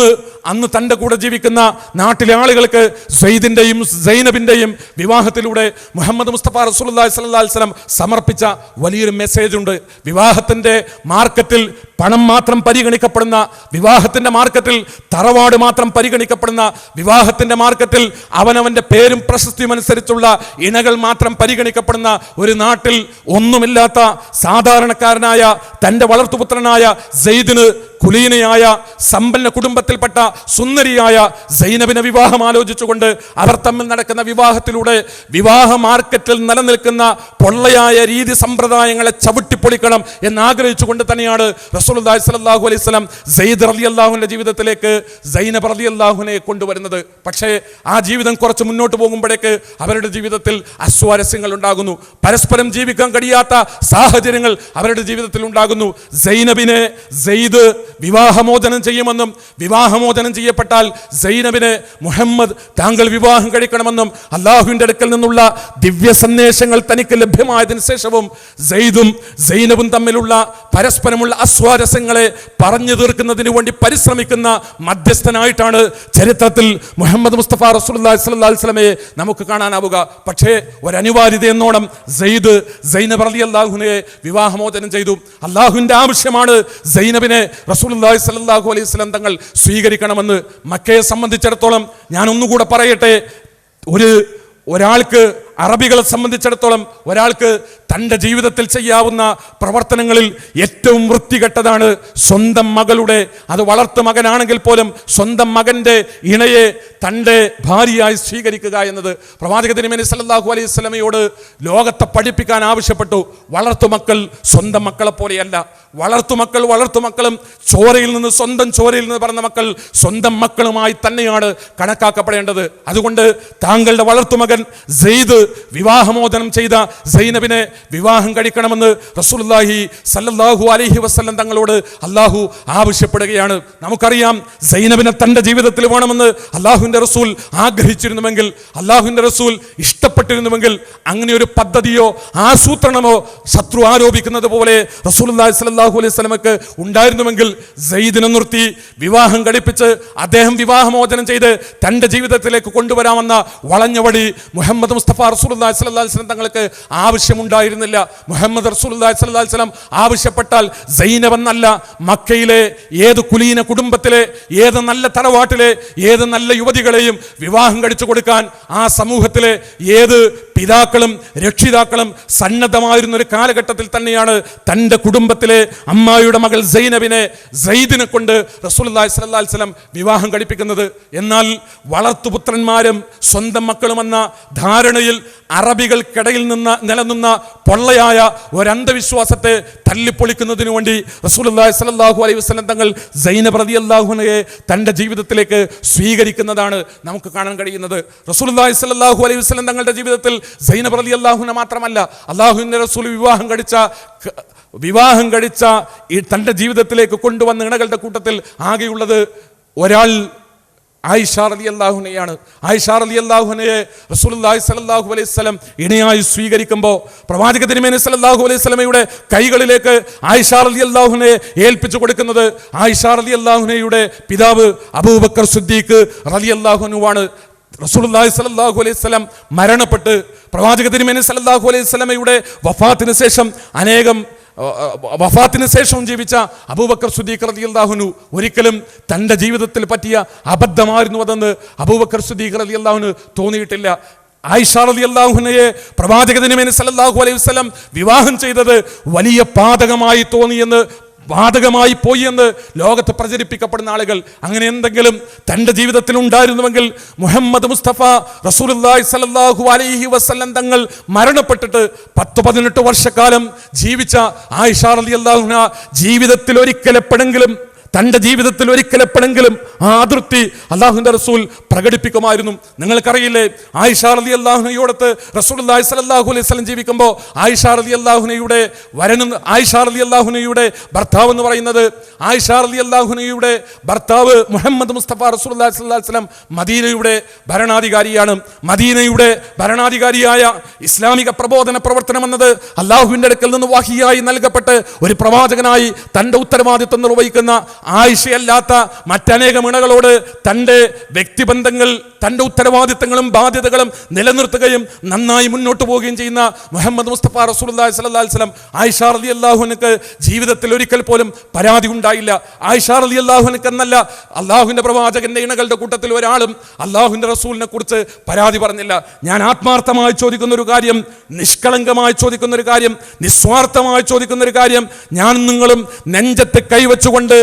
അന്ന് തൻ്റെ കൂടെ ജീവിക്കുന്ന നാട്ടിലെ ആളുകൾക്ക് സെയ്ദിൻ്റെയും സൈനബിൻ്റെയും വിവാഹത്തിലൂടെ മുഹമ്മദ് മുസ്തഫ റസൂലുള്ളാഹി സ്വല്ലല്ലാഹു അലൈഹി വസല്ലം സമർപ്പിച്ച വലിയൊരു മെസ്സേജ് ഉണ്ട്. വിവാഹത്തിൻ്റെ മാർക്കറ്റിൽ പണം മാത്രം പരിഗണിക്കപ്പെടുന്ന, വിവാഹത്തിന്റെ മാർക്കറ്റിൽ തറവാട് മാത്രം പരിഗണിക്കപ്പെടുന്ന, വിവാഹത്തിന്റെ മാർക്കറ്റിൽ അവനവന്റെ പേരും പ്രശസ്തിയും അനുസരിച്ചുള്ള ഇണകൾ മാത്രം പരിഗണിക്കപ്പെടുന്ന ഒരു നാട്ടിൽ ഒന്നുമില്ലാത്ത സാധാരണക്കാരനായ തൻ്റെ വളർത്തുപുത്രനായ സെയ്ദിന് കുലീനയായ സമ്പന്ന കുടുംബത്തിൽപ്പെട്ട സുന്ദരിയായ സൈനബിനെ വിവാഹം ആലോചിച്ചുകൊണ്ട് അവർ തമ്മിൽ നടക്കുന്ന വിവാഹത്തിലൂടെ വിവാഹ മാർക്കറ്റിൽ നിലനിൽക്കുന്ന പൊള്ളയായ രീതി സമ്പ്രദായങ്ങളെ ചവിട്ടിപ്പൊളിക്കണം എന്നാഗ്രഹിച്ചുകൊണ്ട് തന്നെയാണ് റസൂലുള്ളാഹി സ്വല്ലല്ലാഹു അലൈഹി വസല്ലം സെയ്ദ് റളിയല്ലാഹുവിന്റെ ജീവിതത്തിലേക്ക് സൈനബ് റളിയല്ലാഹുവിനെ കൊണ്ടുവരുന്നത്. പക്ഷേ ആ ജീവിതം കുറച്ച് മുന്നോട്ട് പോകുമ്പോഴേക്ക് അവരുടെ ജീവിതത്തിൽ അസ്വാരസ്യങ്ങൾ ഉണ്ടാകുന്നു. പരസ്പരം ജീവിക്കാൻ കഴിയാത്ത സാഹചര്യങ്ങൾ അവരുടെ ജീവിതത്തിൽ ഉണ്ടാകുന്നു. സൈനബിനെ സെയ്ദ് വിവാഹമോചനം ചെയ്യുമെന്നും വിവാഹമോചനം ചെയ്യപ്പെട്ടാൽ സൈനബിനെ മുഹമ്മദ് താങ്കൾ വിവാഹം കഴിക്കണമെന്നും അല്ലാഹുവിന്റെ അടുക്കൽ നിന്നുള്ള ദിവ്യ സന്ദേശങ്ങൾ തനിക്ക് ലഭ്യമായതിനു ശേഷവും സെയ്ദും സൈനബും തമ്മിലുള്ള പരസ്പരമുള്ള അസ്വാരസ്യങ്ങളെ പറഞ്ഞു തീർക്കുന്നതിന് വേണ്ടി പരിശ്രമിക്കുന്ന മധ്യസ്ഥനായിട്ടാണ് ചരിത്രത്തിൽ മുഹമ്മദ് മുസ്തഫ റസൂലുള്ളാഹി സ്വല്ലല്ലാഹു അലൈഹി വസല്ലമയെ നമുക്ക് കാണാനാവുക. പക്ഷേ ഒരനിവാര്യത എന്നോണം സെയ്ദ് സൈനബ് റളിയല്ലാഹു അൻഹയെ വിവാഹമോചനം ചെയ്തു. അല്ലാഹുവിന്റെ ആവശ്യമാണ് സൈനബിനെ റസൂലുള്ളാഹി സ്വല്ലല്ലാഹു അലൈഹി വസല്ലം തങ്ങൾ സ്വീകരിക്കണമെന്ന്. മക്കയെ സംബന്ധിച്ചിടത്തോളം ഞാൻ ഒന്നുകൂടെ പറയട്ടെ, ഒരാൾക്ക്, അറബികളെ സംബന്ധിച്ചിടത്തോളം ഒരാൾക്ക് തൻ്റെ ജീവിതത്തിൽ ചെയ്യാവുന്ന പ്രവർത്തനങ്ങളിൽ ഏറ്റവും വൃത്തികെട്ടതാണ് സ്വന്തം മകളുടെ, അത് വളർത്തു മകനാണെങ്കിൽ പോലും സ്വന്തം മകൻ്റെ ഇണയെ തൻ്റെ ഭാര്യയായി സ്വീകരിക്കുക എന്നത്. പ്രവാചക തിരുമേനി സല്ലല്ലാഹു അലൈഹി വസല്ലമയോട് ലോകത്തെ പഠിപ്പിക്കാൻ ആവശ്യപ്പെട്ടു. വളർത്തുമക്കൾ സ്വന്തം മക്കളെ പോലെയല്ല. വളർത്തുമക്കളും ചോരയിൽ നിന്ന്, സ്വന്തം ചോരയിൽ നിന്ന് പറഞ്ഞ മക്കൾ സ്വന്തം മക്കളുമായി തന്നെയാണ് കണക്കാക്കപ്പെടേണ്ടത്. അതുകൊണ്ട് താങ്കളുടെ വളർത്തുമകൻ സെയ്ദ് വിവാഹമോചനം ചെയ്ത സൈനബിനെ വിവാഹം കഴിക്കണമെന്ന് റസൂലുള്ളാഹി സല്ലല്ലാഹു അലൈഹി വസല്ലം തങ്ങളോട് അല്ലാഹു ആവശ്യപ്പെടുകയാണ്. നമുക്കറിയാം, സൈനബിനെ തൻ്റെ ജീവിതത്തിൽ വേണമെന്ന് അല്ലാഹുവിൻ്റെ റസൂൽ ആഗ്രഹിച്ചിരുന്നുവെങ്കിൽ, അല്ലാഹുവിൻ്റെ റസൂൽ ഇഷ്ടപ്പെട്ടിരുന്നുവെങ്കിൽ, അങ്ങനെ ഒരു പദ്ധതിയോ ആസൂത്രണമോ ശത്രു ആരോപിക്കുന്നത് പോലെ റസൂലുള്ളാഹി സ്വല്ലല്ലാഹു അലൈഹി വസല്ലമക്ക് ഉണ്ടായിരുന്നുവെങ്കിൽ സെയ്ദിനെ നിർത്തി വിവാഹം കഴിപ്പിച്ച് അദ്ദേഹം വിവാഹമോചനം ചെയ്ത് തൻ്റെ ജീവിതത്തിലേക്ക് കൊണ്ടുവരാമെന്ന വളഞ്ഞവടി മുഹമ്മദ് മുസ്തഫ റസൂലുള്ളാഹി സ്വല്ലല്ലാഹു അലൈഹി വസല്ലം തങ്ങൾക്ക് ആവശ്യമുണ്ടായിരുന്നില്ല. മുഹമ്മദ് റസൂലുള്ളാഹി സ്വല്ലല്ലാഹു അലൈഹി വസല്ലം ആവശ്യപ്പെട്ടാൽ സൈനബ് എന്നല്ല, മക്കയിലെ ഏത് കുലീന കുടുംബത്തിലെ, ഏത് നല്ല തറവാട്ടിലെ ഏത് നല്ല യുവതികളെയും വിവാഹം കഴിച്ചു കൊടുക്കാൻ ആ സമൂഹത്തിലെ ഏത് പിതാക്കളും രക്ഷിതാക്കളും സന്നദ്ധമായിരുന്ന ഒരു കാലഘട്ടത്തിൽ തന്നെയാണ് തൻ്റെ കുടുംബത്തിലെ അമ്മായിയുടെ മകൾ സൈനബിനെ സെയ്ദിനെ കൊണ്ട് റസൂലുള്ളാഹി സ്വല്ലല്ലാഹു അലൈഹി വസല്ലം വിവാഹം കഴിപ്പിക്കുന്നത്. എന്നാൽ വളർത്തുപുത്രന്മാരും സ്വന്തം മക്കളുമെന്ന ധാരണയിൽ അറബികൾക്കിടയിൽ നിന്ന് നിലനിന്ന പൊള്ളയായ ഒരന്ധവിശ്വാസത്തെ തല്ലിപ്പൊളിക്കുന്നതിനു വേണ്ടി റസൂലുള്ളാഹി സ്വല്ലല്ലാഹു അലൈഹി വസല്ലം തങ്ങൾ സൈനബ് റളിയല്ലാഹു അൻഹയെ തൻ്റെ ജീവിതത്തിലേക്ക് സ്വീകരിക്കുന്നതാണ് നമുക്ക് കാണാൻ കഴിയുന്നത്. റസൂലുള്ളാഹി സ്വല്ലല്ലാഹു അലൈഹി വസല്ലം തങ്ങളുടെ ജീവിതത്തിൽ സൈനബ് റളിയല്ലാഹു അൻഹ മാത്രമല്ല, അല്ലാഹുവിൻ്റെ റസൂൽ വിവാഹം കഴിച്ച തൻ്റെ ജീവിതത്തിലേക്ക് കൊണ്ടുവന്ന ഇണകളുടെ കൂട്ടത്തിൽ ആകെയുള്ളത് ഒരാൾ ആയിഷ റളിയല്ലാഹു അൻഹയാണ്. ആയിഷ റളിയല്ലാഹു അൻഹയെ റസൂലുള്ളാഹി സ്വല്ലല്ലാഹു അലൈഹി വസല്ലം ഇണയായി സ്വീകരിക്കുമ്പോൾ പ്രവാചക തിരുമേനി സല്ലല്ലാഹു അലൈഹി വസല്ലമയുടെ കൈകളിലേക്ക് ആയിഷ റളിയല്ലാഹു അൻഹയെ ഏൽപ്പിച്ചു കൊടുക്കുന്നത് ആയിഷ റളിയല്ലാഹു അൻഹയുടെ പിതാവ് അബൂബക്കർ സിദ്ദീഖ് റളിയല്ലാഹു അൻഹുവാണ്. റസൂലുള്ളാഹി സ്വല്ലല്ലാഹു അലൈഹി വസല്ലം മരണപ്പെട്ട് പ്രവാചക തിരുമേനി സല്ലല്ലാഹു അലൈഹി വസല്ലമയുടെ വഫാത്തിന് ശേഷവും ജീവിച്ച അബൂബക്കർ സിദ്ദീഖ് റളിയല്ലാഹു അൻഹു ഒരിക്കലും തൻ്റെ ജീവിതത്തിൽ പറ്റിയ അബദ്ധമായിരുന്നു അതെന്ന് അബൂബക്കർ സിദ്ദീഖ് റളിയല്ലാഹു അൻഹു തോന്നിയിട്ടില്ല. ആയിഷ റളിയല്ലാഹു അൻഹയെ പ്രവാചക തിരുമേനി സല്ലല്ലാഹു അലൈഹി വസല്ലം വിവാഹം ചെയ്തത് വലിയ പാതകമായി തോന്നിയെന്ന് ബാധകമായി പോയി എന്ന് ലോകത്ത് പ്രചരിപ്പിക്കപ്പെടുന്ന ആളുകൾ. അങ്ങനെ എന്തെങ്കിലും തൻ്റെ ജീവിതത്തിൽ ഉണ്ടായിരുന്നുവെങ്കിൽ മുഹമ്മദ് മുസ്തഫ റസൂലുള്ളാഹി സ്വല്ലല്ലാഹു അലൈഹി വസല്ലം തങ്ങൾ മരണപ്പെട്ടിട്ട് 10-18 വർഷക്കാലം ജീവിച്ച ആയിഷ റളിയല്ലാഹു അൻഹ ജീവിതത്തിൽ ഒരിക്കലെപ്പോഴെങ്കിലും ആ അതിർത്തി അല്ലാഹുവിൻ്റെ റസൂൽ പ്രകടിപ്പിക്കുമായിരുന്നു. നിങ്ങൾക്കറിയില്ലേ, ആയിഷ റളിയല്ലാഹു അൻഹയോടത്ത് റസൂലുള്ളാഹി സ്വല്ലല്ലാഹു അലൈഹി വസല്ലം ജീവിക്കുമ്പോൾ ആയിഷ റളിയല്ലാഹു അൻഹയുടെ ഭർത്താവ് എന്ന് പറയുന്നത്, ആയിഷ റളിയല്ലാഹു അൻഹയുടെ ഭർത്താവ് മുഹമ്മദ് മുസ്തഫ റസൂലുള്ളാഹി സ്വല്ലല്ലാഹു അലൈഹി വസല്ലം മദീനയുടെ ഭരണാധികാരിയാണ്. മദീനയുടെ ഭരണാധികാരിയായ ഇസ്ലാമിക പ്രബോധന പ്രവർത്തനം എന്നത് അല്ലാഹുവിൻ്റെ അടുക്കൽ നിന്ന് വഹിയായി നൽകപ്പെട്ട് ഒരു പ്രവാചകനായി തൻ്റെ ഉത്തരവാദിത്വം നിർവഹിക്കുന്ന ആയിഷയല്ലാത്ത മറ്റനേകം ഇണകളോട് തൻ്റെ വ്യക്തിബന്ധങ്ങൾ, തൻ്റെ ഉത്തരവാദിത്തങ്ങളും ബാധ്യതകളും നിലനിർത്തുകയും നന്നായി മുന്നോട്ട് പോവുകയും ചെയ്യുന്ന മുഹമ്മദ് മുസ്തഫ റസൂലുള്ളാഹി സ്വല്ലല്ലാഹു അലൈഹി വസല്ലം ആയിഷ റളിയല്ലാഹു അൻഹയ്ക്ക് ജീവിതത്തിൽ ഒരിക്കൽ പോലും പരാതി ഉണ്ടായില്ല. ആയിഷ റളിയല്ലാഹു അൻഹയ്ക്ക് എന്നല്ല, അല്ലാഹുവിൻ്റെ പ്രവാചകന്റെ ഇണകളുടെ കൂട്ടത്തിൽ ഒരാളും അല്ലാഹുവിൻ്റെ റസൂലിനെ കുറിച്ച് പരാതി പറഞ്ഞില്ല. ഞാൻ ആത്മാർത്ഥമായി ചോദിക്കുന്ന ഒരു കാര്യം, നിഷ്കളങ്കമായി ചോദിക്കുന്ന ഒരു കാര്യം, നിസ്വാർത്ഥമായി ചോദിക്കുന്ന ഒരു കാര്യം, ഞാൻ നിങ്ങളും നെഞ്ചത്ത് കൈവച്ചുകൊണ്ട്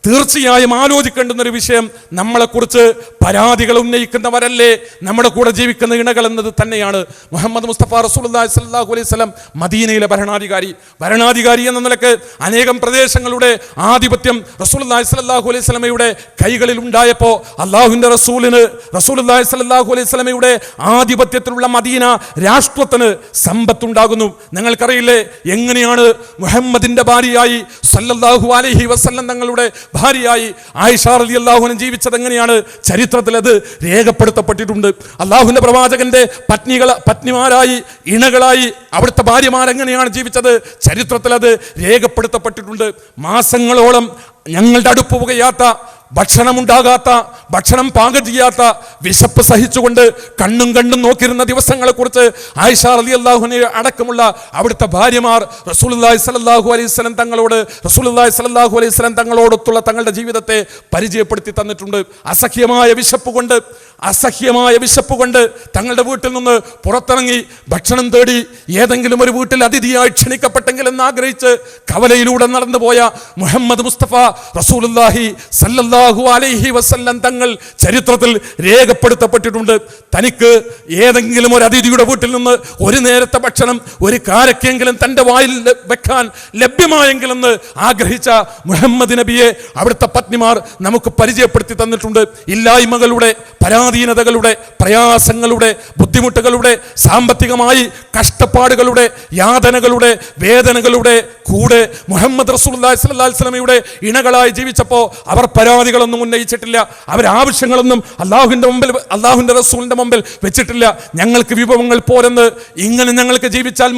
തീർച്ചയായും ആലോചിക്കേണ്ടുന്ന ഒരു വിഷയം, നമ്മളെക്കുറിച്ച് പരാതികൾ ഉന്നയിക്കുന്നവരല്ലേ നമ്മുടെ കൂടെ ജീവിക്കുന്ന ഇണകൾ എന്നത് തന്നെയാണ്. മുഹമ്മദ് മുസ്തഫ റസൂലുള്ളാഹി സ്വല്ലല്ലാഹു അലൈഹി വസല്ലം മദീനയിലെ ഭരണാധികാരി എന്ന നിലക്ക് അനേകം പ്രദേശങ്ങളുടെ ആധിപത്യം റസൂലുള്ളാഹി സ്വല്ലല്ലാഹു അലൈഹി വസല്ലമയുടെ കൈകളിൽ ഉണ്ടായപ്പോൾ അല്ലാഹുവിൻ്റെ റസൂലുള്ളാഹി സ്വല്ലല്ലാഹു അലൈഹി വസല്ലമയുടെ ആധിപത്യത്തിലുള്ള മദീന രാഷ്ട്രത്തിന് സമ്പത്തുണ്ടാകുന്നു. നിങ്ങൾക്കറിയില്ലേ എങ്ങനെയാണ് മുഹമ്മദിന്റെ ഭാര്യയായി സ്വല്ലല്ലാഹു അലൈഹി വസല്ലം തങ്ങളുടെ ഭാര്യയായി ആയിഷ റളിയല്ലാഹു അൻഹ ജീവിച്ചത് എങ്ങനെയാണ്? ചരിത്രത്തിൽ അത് രേഖപ്പെടുത്തപ്പെട്ടിട്ടുണ്ട്. അല്ലാഹുവിൻ്റെ പ്രവാചകന്റെ പത്നിമാരായി, ഇണകളായി അവിടുത്തെ ഭാര്യമാരെങ്ങനെയാണ് ജീവിച്ചത്? ചരിത്രത്തിൽ അത് രേഖപ്പെടുത്തപ്പെട്ടിട്ടുണ്ട്. മാസങ്ങളോളം ഞങ്ങളുടെ അടുപ്പ് പുകയാത്ത, ഭക്ഷണമുണ്ടാകാത്ത, ഭക്ഷണം പാകം ചെയ്യാത്ത, വിശപ്പ് സഹിച്ചുകൊണ്ട് കണ്ണും നോക്കിയിരുന്ന ദിവസങ്ങളെക്കുറിച്ച് ആയിഷ റളിയല്ലാഹു അൻഹ അടക്കമുള്ള അവിടുത്തെ ഭാര്യമാർ റസൂലുള്ളാഹി സ്വല്ലല്ലാഹു അലൈഹി വസല്ലം തങ്ങളോടൊത്തുള്ള തങ്ങളുടെ ജീവിതത്തെ പരിചയപ്പെടുത്തി തന്നിട്ടുണ്ട്. അസഹ്യമായ വിശപ്പ് കൊണ്ട് തങ്ങളുടെ വീട്ടിൽ നിന്ന് പുറത്തിറങ്ങി ഭക്ഷണം തേടി ഏതെങ്കിലും ഒരു വീട്ടിൽ അതിഥിയായി ക്ഷണിക്കപ്പെട്ടെങ്കിൽ എന്ന് ആഗ്രഹിച്ച് കവലയിലൂടെ നടന്നുപോയ മുഹമ്മദ് മുസ്തഫ റസൂലുള്ളാഹി സ്വല്ലല്ലാഹു അലൈഹി വസല്ലം തങ്ങൾ ചരിത്രത്തിൽ രേഖപ്പെടുത്തപ്പെട്ടിട്ടുണ്ട്. തനിക്ക് ഏതെങ്കിലും ഒരു അതിഥിയുടെ വീട്ടിൽ നിന്ന് ഒരു നേരത്തെ ഭക്ഷണം, ഒരു കാരക്കെങ്കിലും തൻ്റെ വായിൽ വെക്കാൻ ലഭ്യമായെങ്കിലെന്ന് ആഗ്രഹിച്ച മുഹമ്മദ് നബിയെ അവിടുത്തെ പത്നിമാർ നമുക്ക് പരിചയപ്പെടുത്തി തന്നിട്ടുണ്ട്. ഇല്ലായ്മകളുടെ, പരാധീനതകളുടെ, പ്രയാസങ്ങളുടെ, ബുദ്ധിമുട്ടുകളുടെ, സാമ്പത്തികമായി കഷ്ടപ്പാടുകളുടെ, യാതനകളുടെ, വേദനകളുടെ കൂടെ മുഹമ്മദ് റസൂലുള്ളാഹി സ്വല്ലല്ലാഹു അലൈഹി വസല്ലമയുടെ ഇണകളായി ജീവിച്ചപ്പോൾ അവർ പരാതികളൊന്നും ഉന്നയിച്ചിട്ടില്ല. അവർ ആവശ്യങ്ങളൊന്നും അല്ലാഹുവിൻ്റെ റസൂലിന്റെ മുമ്പിൽ വെച്ചിട്ടില്ല. ഞങ്ങൾക്ക് വിഭവങ്ങൾ പോരെന്ന്, ഇങ്ങനെ ഞങ്ങൾക്ക് ജീവിച്ചാൽ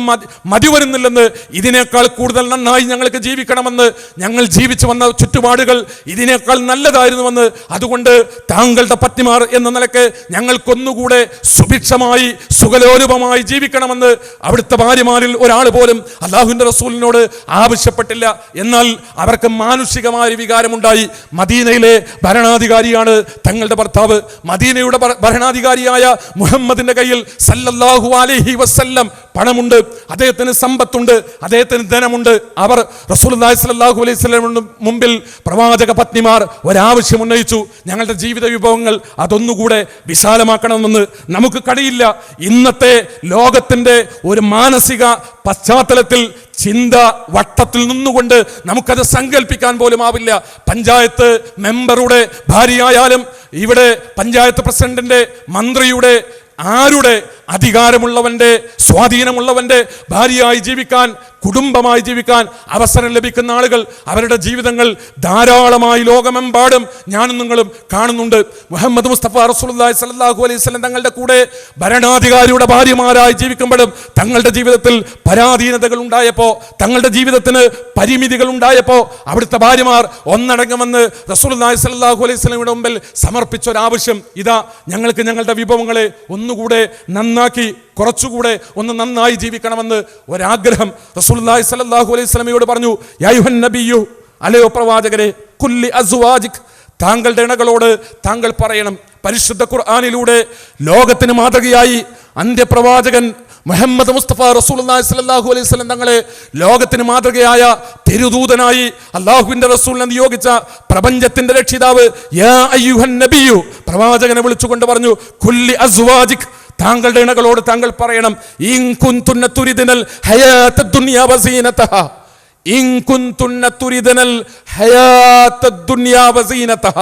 മതി വരുന്നില്ലെന്ന്, ഇതിനേക്കാൾ കൂടുതൽ നന്നായി ഞങ്ങൾക്ക് ജീവിക്കണമെന്ന്, ഞങ്ങൾ ജീവിച്ചു വന്ന ചുറ്റുപാടുകൾ ഇതിനേക്കാൾ നല്ലതായിരുന്നുവെന്ന്, അതുകൊണ്ട് താങ്കളുടെ പത്നിമാർ എന്ന നിലക്ക് ഞങ്ങൾക്കൊന്നുകൂടെ സുഭിക്ഷമായി സുഖലോലുപമായി ജീവിക്കണമെന്ന് അവിടുത്തെ ഭാര്യമാരിൽ ഒരാൾ പോലും അല്ലാഹുവിൻ്റെ റസൂലിനോട് ആവശ്യപ്പെട്ടില്ല. എന്നാൽ അവർക്ക് മാനുഷികമായ വികാരമുണ്ടായി. മദീനയിലെ ഭരണാധികാരിയാണ് തങ്ങളുടെ ഭർത്താവ്. മദീനയുടെ ഭരണാധികാരിയായ മുഹമ്മദിന്റെ കയ്യിൽ സല്ലല്ലാഹു അലൈഹി വസല്ലം പണമുണ്ട്, അദ്ദേഹത്തിന് സമ്പത്തുണ്ട്, അദ്ദേഹത്തിന് ധനമുണ്ട്. അവർ റസൂലുള്ളാഹി സ്വല്ലല്ലാഹു അലൈഹി വസല്ലമിന്റെ മുമ്പിൽ പ്രവാചക പത്നിമാർ ഒരാവശ്യം ഉന്നയിച്ചു, ഞങ്ങളുടെ ജീവിത വിഭവങ്ങൾ അതൊന്നുകൂടെ വിശാലമാക്കണമെന്ന്. നമുക്ക് കഴിയില്ല. ഇന്നത്തെ ലോകത്തിന്റെ ഒരു മാനസിക പശ്ചാത്തലത്തിൽ, ചിന്ത വട്ടത്തിൽ നിന്നുകൊണ്ട് നമുക്കത് സങ്കല്പിക്കാൻ പോലും ആവില്ല. പഞ്ചായത്ത് മെമ്പറുടെ ഭാര്യയായാലും, ഇവിടെ പഞ്ചായത്ത് പ്രസിഡന്റിന്റെ, മന്ത്രിയുടെ, ആരുടെ അധികാരമുള്ളവന്റെ, സ്വാധീനമുള്ളവന്റെ ഭാര്യയായി ജീവിക്കാൻ, കുടുംബമായി ജീവിക്കാൻ അവസരം ലഭിക്കുന്ന ആളുകൾ, അവരുടെ ജീവിതങ്ങൾ ധാരാളമായി ലോകമെമ്പാടും ഞാനും നിങ്ങളും കാണുന്നുണ്ട്. മുഹമ്മദ് മുസ്തഫ റസൂലുള്ളാഹി സ്വല്ലല്ലാഹു അലൈഹി വസല്ലം തങ്ങളുടെ കൂടെ ഭരണാധികാരിയുടെ ഭാര്യമാരായി ജീവിക്കുമ്പോഴും തങ്ങളുടെ ജീവിതത്തിൽ പരാധീനതകൾ ഉണ്ടായപ്പോൾ, തങ്ങളുടെ ജീവിതത്തിന് പരിമിതികൾ ഉണ്ടായപ്പോൾ അവിടുത്തെ ഭാര്യമാർ ഒന്നടങ്കമെന്ന് റസൂലുള്ളാഹി സ്വല്ലല്ലാഹു അലൈഹി വസല്ലമയുടെ മുമ്പിൽ സമർപ്പിച്ചൊരാവശ്യം, ഇതാ ഞങ്ങൾക്ക് ഞങ്ങളുടെ വിഭവങ്ങളെ ഒന്നുകൂടെ നന്നാക്കി, കുറച്ചുകൂടെ ഒന്ന് നന്നായി ജീവിക്കണമെന്ന് ഒരാഗ്രഹം റസൂലുള്ളാഹി സ്വല്ലല്ലാഹു അലൈഹി വസല്ലമയോട് പറഞ്ഞു. യാ അയ്യുഹൻ നബിയ്യു, അലയോ പ്രവാചകരെ, കുല്ലി അസ്വാജിക്, താങ്കളുടെ ഇണകളോട് താങ്കൾ പറയണം. പരിശുദ്ധ ഖുർആനിലൂടെ ലോകത്തിന് മാതൃകയായി അന്ത്യപ്രവാചകൻ മുഹമ്മദ് മുസ്തഫ റസൂലുള്ളാഹി സ്വല്ലല്ലാഹു അലൈഹി വസല്ലം തങ്ങളെ ലോകത്തിന് മാതൃകയായ തിരുദൂതനായി അല്ലാഹുവിന്റെ റസൂലിനെ നിയോഗിച്ച പ്രപഞ്ചത്തിന്റെ രക്ഷിതാവ് യാ അയ്യുഹൻ നബിയു പ്രവാചകനെ വിളിച്ചുകൊണ്ട് പറഞ്ഞു, കുല്ലി അസ്വാജിക്, താങ്കളുടെ ഇണകളോട് താങ്കൾ പറയണം, ഇൻ കുൻതുന്ന തുരിദനൽ ഹയാത്തദ് ദുനിയ വസീനതഹ, ഇൻ കുൻതുന്ന തുരിദനൽ ഹയാത്തദ് ദുനിയ വസീനതഹ,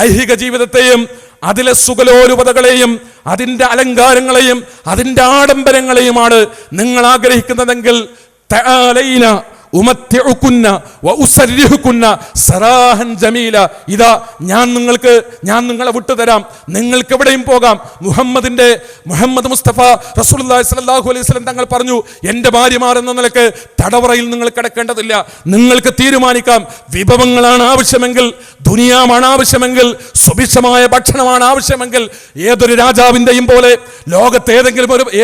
ഐഹിക ജീവിതത്തെയും അതിലെ സുഖലോലുപതകളെയും അതിന്റെ അലങ്കാരങ്ങളെയും അതിന്റെ ആഡംബരങ്ങളെയുമാണ് നിങ്ങൾ ആഗ്രഹിക്കുന്നതെങ്കിൽ തആലൈന ഉമത്തിഉകുന്ന വഉസരിഹുകുന്ന സറാഹൻ ജമീല, ഇതാ ഞാൻ നിങ്ങളെ വിട്ടുതരാം, നിങ്ങൾക്ക് എവിടെയും പോകാം. മുഹമ്മദ് മുസ്തഫ റസൂലുള്ളാഹി സ്വല്ലല്ലാഹു അലൈഹി വസല്ലം തങ്ങൾ പറഞ്ഞു, എൻ്റെ ഭാര്യമാർ എന്ന നിലക്ക് തടവറയിൽ നിങ്ങൾ കിടക്കേണ്ടതില്ല, നിങ്ങൾക്ക് തീരുമാനിക്കാം. വിഭവങ്ങളാണ് ആവശ്യമെങ്കിൽ, ദുനിയാവാണ് ആവശ്യമെങ്കിൽ, സുഭിക്ഷമായ ഭക്ഷണമാണ് ആവശ്യമെങ്കിൽ, ഏതൊരു രാജാവിൻ്റെയും പോലെ, ലോകത്തെ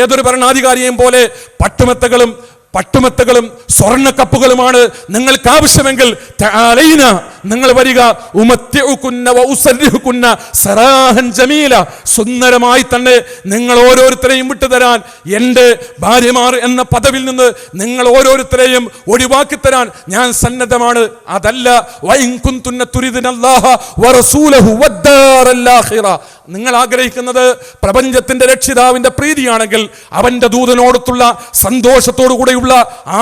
ഏതൊരു ഭരണാധികാരിയെയും പോലെ പട്ടുമെത്തകളും സ്വർണ്ണക്കപ്പുകളുമാണ് നിങ്ങൾക്ക് ആവശ്യമെങ്കിൽ തആലൈന, നിങ്ങൾ വരിക, ഉമത്തിഉകുന്ന വഉസരിഹുകുന്ന സറാഹൻ ജമീല, സുന്ദരമായി തന്നെ നിങ്ങൾ ഓരോരുത്തരെയും വിട്ടുതരാൻ, എൻ്റെ ഭാര്യമാർ എന്ന പദവിയിൽ നിന്ന് നിങ്ങൾ ഓരോരുത്തരെയും ഒഴിവാക്കി തരാൻ ഞാൻ സന്നദ്ധമാണ്. അതല്ല വഇൻ കുൻതുന്ന തുരിദുനല്ലാഹ വറസൂലഹു വദ്ദാറൽ ആഖിറ, നിങ്ങൾ ആഗ്രഹിക്കുന്നത് പ്രപഞ്ചത്തിന്റെ രക്ഷിതാവിന്റെ പ്രീതിയാണെങ്കിൽ അവന്റെ ദൂതനോടൊത്തുള്ള സന്തോഷത്തോടുകൂടെയുള്ള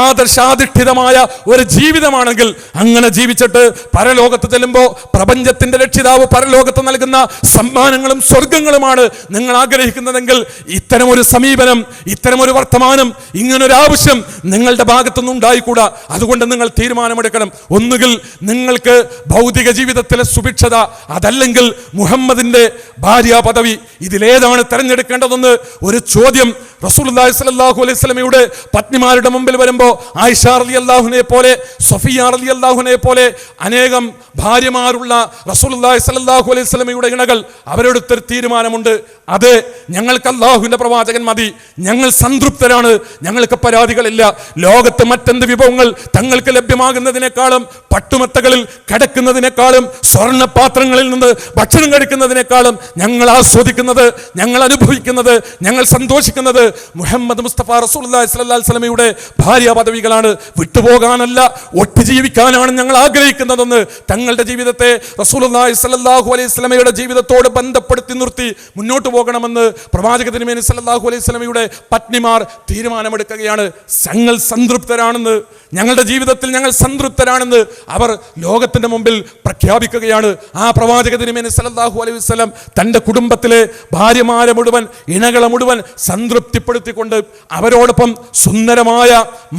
ആദർശാധിഷ്ഠിതമായ ഒരു ജീവിതമാണെങ്കിൽ, അങ്ങനെ ജീവിച്ചിട്ട് പരലോകത്ത് ചെല്ലുമ്പോൾ പ്രപഞ്ചത്തിന്റെ രക്ഷിതാവ് പരലോകത്ത് നൽകുന്ന സമ്മാനങ്ങളും സ്വർഗങ്ങളുമാണ് നിങ്ങൾ ആഗ്രഹിക്കുന്നതെങ്കിൽ, ഇത്തരമൊരു സമീപനം, ഇത്തരമൊരു വർത്തമാനം, ഇങ്ങനൊരു ആവശ്യം നിങ്ങളുടെ ഭാഗത്തുനിന്ന് ഉണ്ടായിക്കൂടാ. അതുകൊണ്ട് നിങ്ങൾ തീരുമാനമെടുക്കണം. ഒന്നുകിൽ നിങ്ങൾക്ക് ഭൗതിക ജീവിതത്തിലെ സുഭിക്ഷത, അതല്ലെങ്കിൽ മുഹമ്മദിന്റെ ഭാര്യ പദവി, ഇതിലേതാണ് തെരഞ്ഞെടുക്കേണ്ടതെന്ന് ഒരു ചോദ്യം റസൂലുള്ളാഹി സ്വല്ലല്ലാഹു അലൈഹി വസല്ലമയുടെ പത്നിമാരുടെ മുമ്പിൽ വരുമ്പോൾ ആയിഷ റളിയല്ലാഹുവിനെ പോലെ, സഫിയ റളിയല്ലാഹുവിനെ പോലെ അനേകം ഭാര്യമാരുള്ള റസൂലുള്ളാഹി സ്വല്ലല്ലാഹു അലൈഹി വസല്ലമയുടെ ഇണകൾ അവരെടുത്തൊരു തീരുമാനമുണ്ട്. അതെ, ഞങ്ങൾക്ക് അല്ലാഹുവിന്റെ പ്രവാചകൻ മതി, ഞങ്ങൾ സംതൃപ്തരാണ്, ഞങ്ങൾക്ക് പരാതികളില്ല. ലോകത്ത് മറ്റെന്ത് വിഭവങ്ങൾ തങ്ങൾക്ക് ലഭ്യമാകുന്നതിനേക്കാളും, പട്ടുമെത്തകളിൽ കിടക്കുന്നതിനേക്കാളും, സ്വർണ്ണപാത്രങ്ങളിൽ നിന്ന് ഭക്ഷണം കഴിക്കുന്നതിനേക്കാളും ഞങ്ങൾ ആസ്വദിക്കുന്നത്, ഞങ്ങൾ അനുഭവിക്കുന്നത്, ഞങ്ങൾ സന്തോഷിക്കുന്നത് മുഹമ്മദ് മുസ്തഫ റസൂലുള്ളാഹി സ്വല്ലല്ലാഹു അലൈഹി വസല്ലമയുടെ ഭാര്യ പദവികളാണ്. വിട്ടുപോകാനല്ല, ഒറ്റുജീവിക്കാനാണ് ഞങ്ങൾ ആഗ്രഹിക്കുന്നതെന്ന് തങ്ങളുടെ ജീവിതത്തെ റസൂലുള്ളാഹി സ്വല്ലല്ലാഹു അലൈഹി വസല്ലമയുടെ ജീവിതത്തോട് ബന്ധപ്പെടുത്തി നിർത്തി മുന്നോട്ട് പോകണമെന്ന് പ്രവാചക തിരുമേനി സല്ലല്ലാഹു അലൈഹി വസല്ലമയുടെ പത്നിമാർ തീരുമാനമെടുക്കുകയാണ്. ഞങ്ങൾ സംതൃപ്തരാണെന്ന്, ഞങ്ങളുടെ ജീവിതത്തിൽ ഞങ്ങൾ സംതൃപ്തരാണെന്ന് അവർ ലോകത്തിന്റെ മുമ്പിൽ പ്രഖ്യാപിക്കുകയാണ്. ആ പ്രവാചക തിരുമേനി സല്ലല്ലാഹു അലൈഹി വസല്ലം തൻ്റെ കുടുംബത്തിലെ ഭാര്യമാരെ മുഴുവൻ, ഇണകളെ മുഴുവൻ സംതൃപ്തിപ്പെടുത്തിക്കൊണ്ട് അവരോടൊപ്പം സുന്ദരമായ,